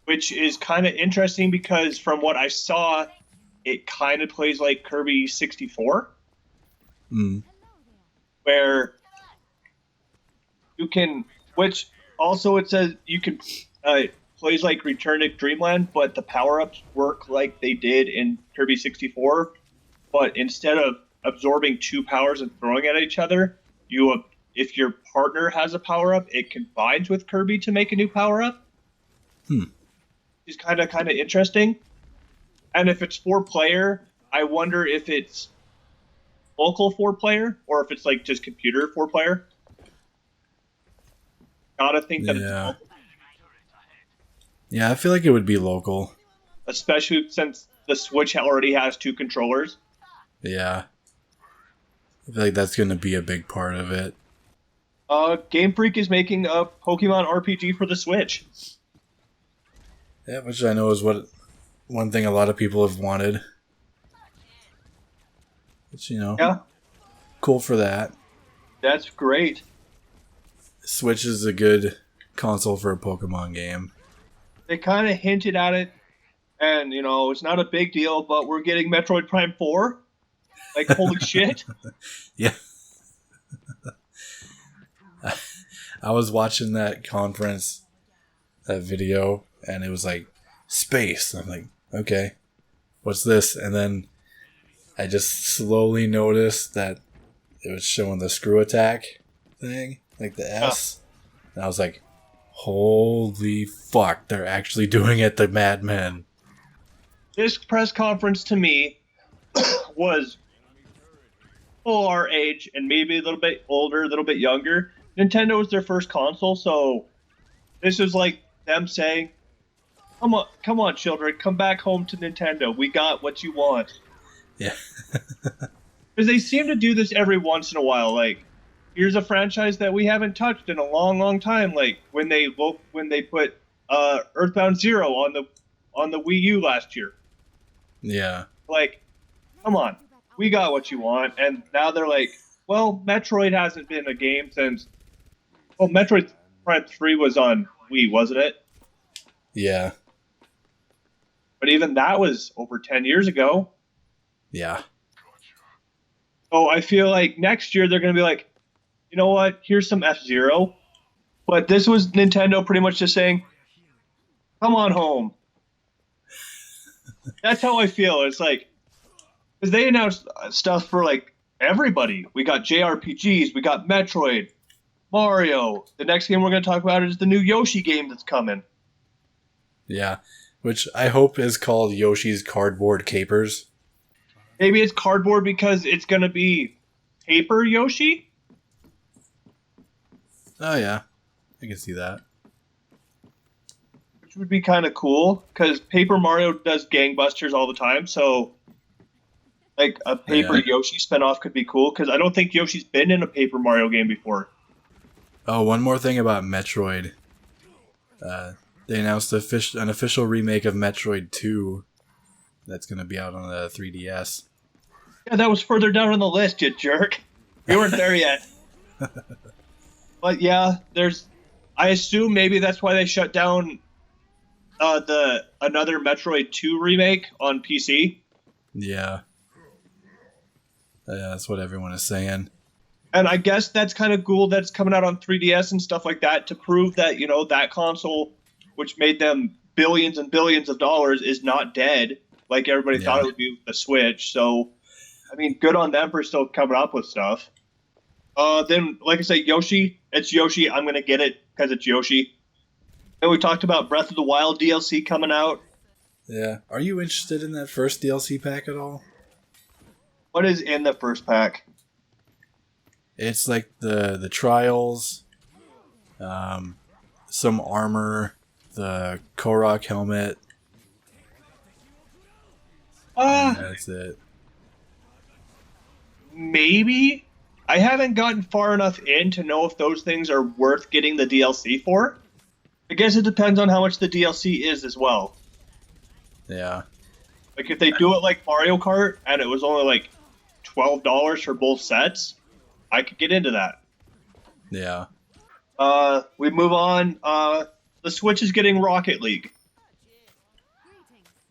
Which is kind of interesting because from what I saw, it kind of plays like Kirby 64. Where you can, which also it says you can plays like Return to Dreamland, but the power-ups work like they did in Kirby 64. But instead of absorbing 2 powers and throwing at each other, if your partner has a power-up, it combines with Kirby to make a new power-up. It's kind of interesting. And if it's 4-player, I wonder if it's local 4-player or if it's like just computer 4-player. Gotta think that it's local. Yeah, I feel like it would be local. Especially since the Switch already has 2 controllers. Yeah. I feel like that's going to be a big part of it. Game Freak is making a Pokemon RPG for the Switch. Yeah, which I know is one thing a lot of people have wanted. Which, Yeah, cool for that. that's great. Switch is a good console for a Pokemon game. They kind of hinted at it, and it's not a big deal, but we're getting Metroid Prime 4. Like, holy shit. Yeah. I was watching that conference, that video, and it was like, space. I'm like, okay, what's this? And then I just slowly noticed that it was showing the screw attack thing, like the S. And I was like, holy fuck, they're actually doing it to Mad Men. This press conference to me was full our age and maybe a little bit older, a little bit younger. Nintendo was their first console, so this was like them saying, come on, children, come back home to Nintendo. We got what you want. Yeah. Because they seem to do this every once in a while. Like, here's a franchise that we haven't touched in a long, long time. Like when they put Earthbound Zero on the Wii U last year. Yeah. Like, come on, we got what you want. And now they're like, well, Metroid hasn't been a game since. Well, Metroid Prime 3 was on Wii, wasn't it? Yeah. But even that was over 10 years ago. Yeah. So I feel like next year they're going to be like, you know what? Here's some F-Zero. But this was Nintendo pretty much just saying, come on home. That's how I feel. It's like, because they announced stuff for like everybody. We got JRPGs, we got Metroid, Mario. The next game we're going to talk about is the new Yoshi game that's coming. Yeah. Which I hope is called Yoshi's Cardboard Capers. Maybe it's cardboard because it's going to be paper Yoshi? Oh, yeah. I can see that. Which would be kind of cool, because Paper Mario does gangbusters all the time, so like a Paper Yoshi spinoff could be cool, because I don't think Yoshi's been in a Paper Mario game before. Oh, one more thing about Metroid. They announced an official remake of Metroid 2 that's going to be out on the 3DS. Yeah, that was further down on the list, you jerk. We weren't there yet. But yeah, I assume maybe that's why they shut down another Metroid 2 remake on PC. Yeah. That's what everyone is saying. And I guess that's kind of cool that's coming out on 3DS and stuff like that to prove that, that console, which made them billions and billions of dollars, is not dead like everybody thought it would be with the Switch. So, I mean, good on them for still coming up with stuff. Then, like I said, Yoshi. It's Yoshi. I'm going to get it because it's Yoshi. And we talked about Breath of the Wild DLC coming out. Yeah. Are you interested in that first DLC pack at all? What is in the first pack? It's like the trials, some armor, the Korok helmet. That's it. Maybe. I haven't gotten far enough in to know if those things are worth getting the DLC for. I guess it depends on how much the DLC is as well. Yeah. Like if they do it like Mario Kart and it was only like $12 for both sets, I could get into that. Yeah. We move on. The Switch is getting Rocket League.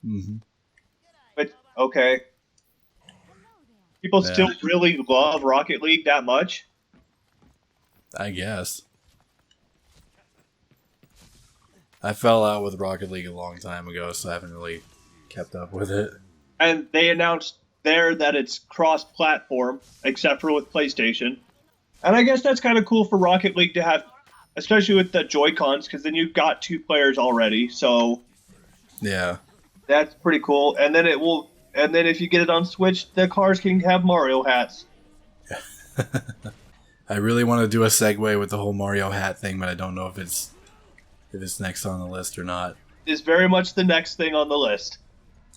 Mm-hmm. But okay. People still really love Rocket League that much? I guess. I fell out with Rocket League a long time ago, so I haven't really kept up with it. And they announced there that it's cross-platform, except for with PlayStation. And I guess that's kind of cool for Rocket League to have, especially with the Joy-Cons, because then you've got 2 players already. So Yeah. that's pretty cool. And then if you get it on Switch, the cars can have Mario hats. I really want to do a segue with the whole Mario hat thing, but I don't know if it's next on the list or not. Is very much the next thing on the list.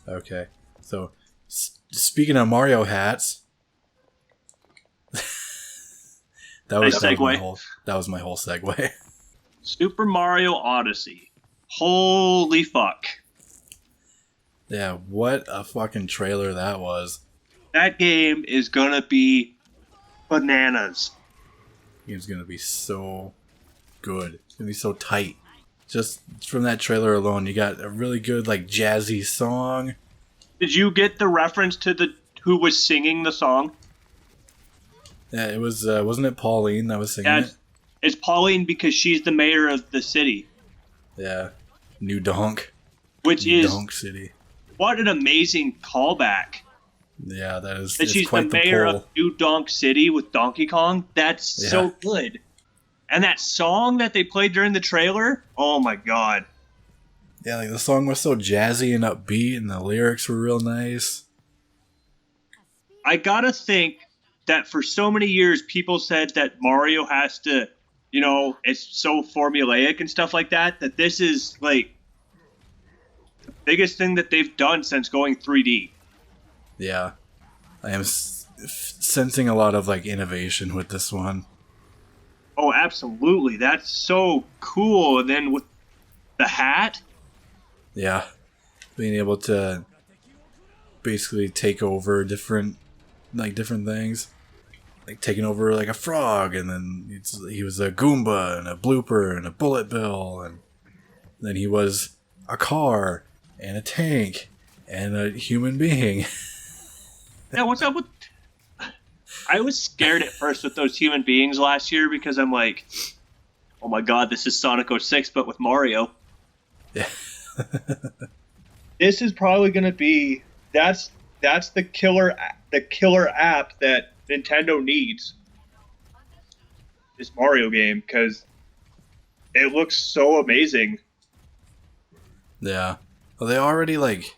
Okay. So, speaking of Mario hats, that was my whole segue. Super Mario Odyssey. Holy fuck. Yeah, what a fucking trailer that was. That game is gonna be bananas. Game's gonna be so good. It's gonna be so tight. Just from that trailer alone, you got a really good, like, jazzy song. Did you get the reference to who was singing the song? Yeah, it was, wasn't it Pauline that was singing it? It's Pauline because she's the mayor of the city. Yeah. New Donk. Which New is... Donk City. What an amazing callback. Yeah, that is. That she's the mayor of New Donk City with Donkey Kong. That's so good. And that song that they played during the trailer, oh my god. Yeah, like the song was so jazzy and upbeat, and the lyrics were real nice. I gotta think that for so many years, people said that Mario has to, it's so formulaic and stuff like that, that this is like the biggest thing that they've done since going 3D. Yeah, I am sensing a lot of like innovation with this one. Oh, absolutely. That's so cool. And then with the hat. Yeah. Being able to basically take over different things. Like taking over like a frog, and then he was a Goomba and a Blooper and a Bullet Bill, and then he was a car and a tank and a human being. Yeah, what's up with... I was scared at first with those human beings last year because I'm like, oh my god, this is Sonic 06, but with Mario. Yeah. This is probably going to be... That's the killer app that Nintendo needs. This Mario game, because it looks so amazing. Yeah. Well, they already like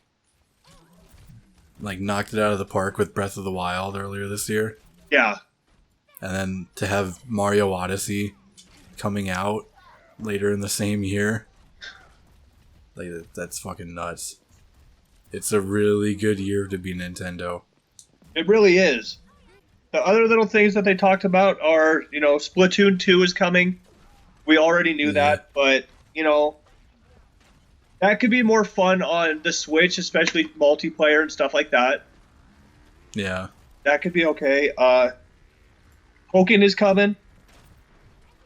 knocked it out of the park with Breath of the Wild earlier this year. Yeah. And then to have Mario Odyssey coming out later in the same year, like that's fucking nuts. It's a really good year to be Nintendo. It really is. The other little things that they talked about are, Splatoon 2 is coming. We already knew that, but, that could be more fun on the Switch, especially multiplayer and stuff like that. Yeah. That could be okay. Pokken is coming.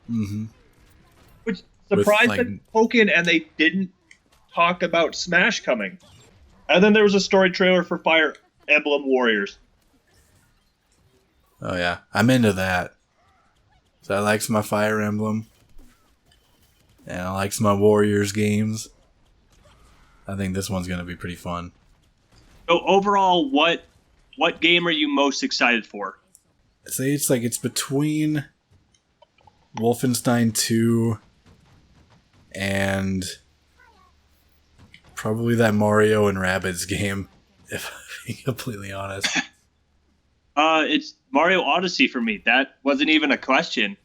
Mm-hmm. Which surprised like, that Pokken, and they didn't talk about Smash coming. And then there was a story trailer for Fire Emblem Warriors. Oh yeah, I'm into that. So I likes my Fire Emblem, and I likes my Warriors games. I think this one's gonna be pretty fun. So overall, what game are you most excited for? I'd say it's between Wolfenstein 2 and probably that Mario and Rabbids game, if I'm being completely honest. It's Mario Odyssey for me. That wasn't even a question.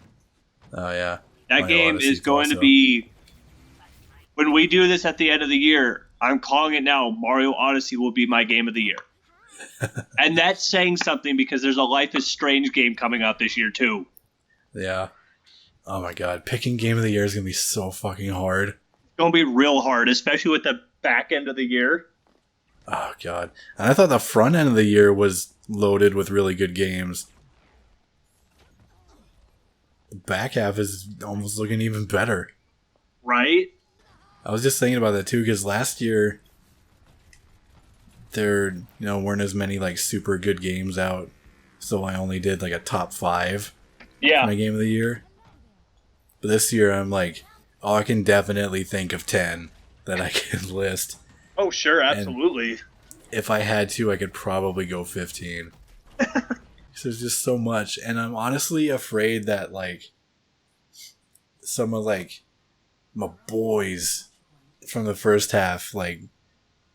Oh yeah. That Mario game Odyssey is going to be... When we do this at the end of the year, I'm calling it now, Mario Odyssey will be my game of the year. And that's saying something because there's a Life is Strange game coming out this year too. Yeah. Oh my god, picking game of the year is going to be so fucking hard. It's going to be real hard, especially with the back end of the year. Oh god. And I thought the front end of the year was loaded with really good games. The back half is almost looking even better. Right? I was just thinking about that too, because last year there weren't as many like super good games out, so I only did like a top 5 for my game of the year. But this year I'm like, I can definitely think of 10 that I can list. Oh, sure, absolutely. And if I had to, I could probably go 15. There's just so much, and I'm honestly afraid that like some of like my boys from the first half, like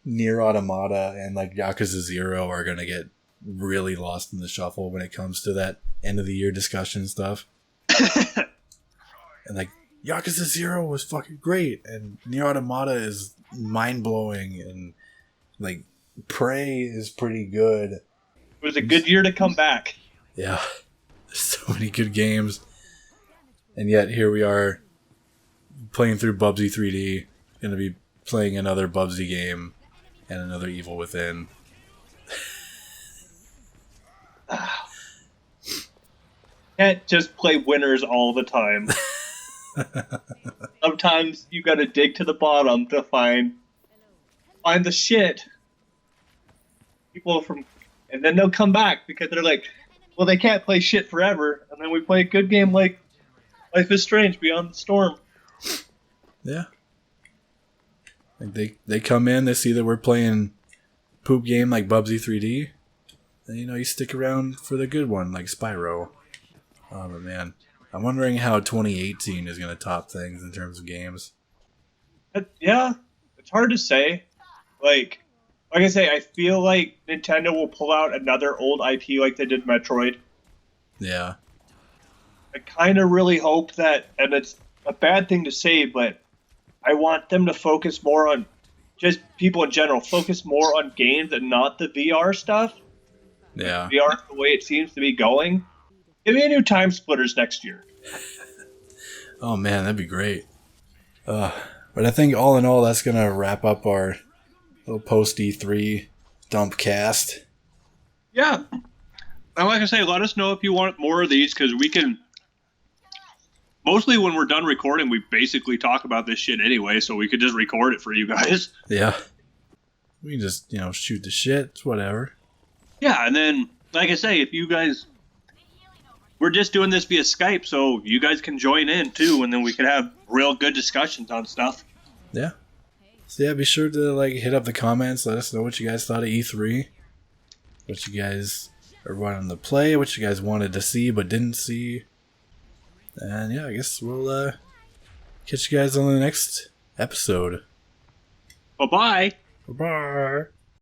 Nier Automata and like Yakuza 0, are gonna get really lost in the shuffle when it comes to that end of the year discussion stuff. And like Yakuza 0 was fucking great, and Nier Automata is mind blowing, and like Prey is pretty good. It was a good year to come back. Yeah, there's so many good games, and yet here we are playing through Bubsy 3D. Gonna be playing another Bubsy game and another Evil Within. Can't just play winners all the time. Sometimes you gotta dig to the bottom to find the shit. People from, and then they'll come back because they're like, well, they can't play shit forever, and then we play a good game like Life is Strange Beyond the Storm. Yeah. Like they come in, they see that we're playing poop game like Bubsy 3D, and you stick around for the good one like Spyro. Oh, but man, I'm wondering how 2018 is going to top things in terms of games. Yeah, it's hard to say. Like I say, I feel like Nintendo will pull out another old IP like they did Metroid. Yeah. I kind of really hope that, and it's a bad thing to say, but I want them to focus more on, just people in general, focus more on games and not the VR stuff. Yeah. VR is the way it seems to be going. Give me a new Time Splitters next year. Oh man, that'd be great. But I think all in all, that's going to wrap up our little post E3 Dumpcast. Yeah. And like I say, let us know if you want more of these, because we can... Mostly when we're done recording, we basically talk about this shit anyway, so we could just record it for you guys. Yeah. We can just, shoot the shit. It's whatever. Yeah, and then, like I say, if you guys... We're just doing this via Skype, so you guys can join in, too, and then we can have real good discussions on stuff. Yeah. So yeah, be sure to hit up the comments. Let us know what you guys thought of E3. What you guys are wanting to play. What you guys wanted to see but didn't see. And yeah, I guess we'll catch you guys on the next episode. Bye-bye. Bye-bye.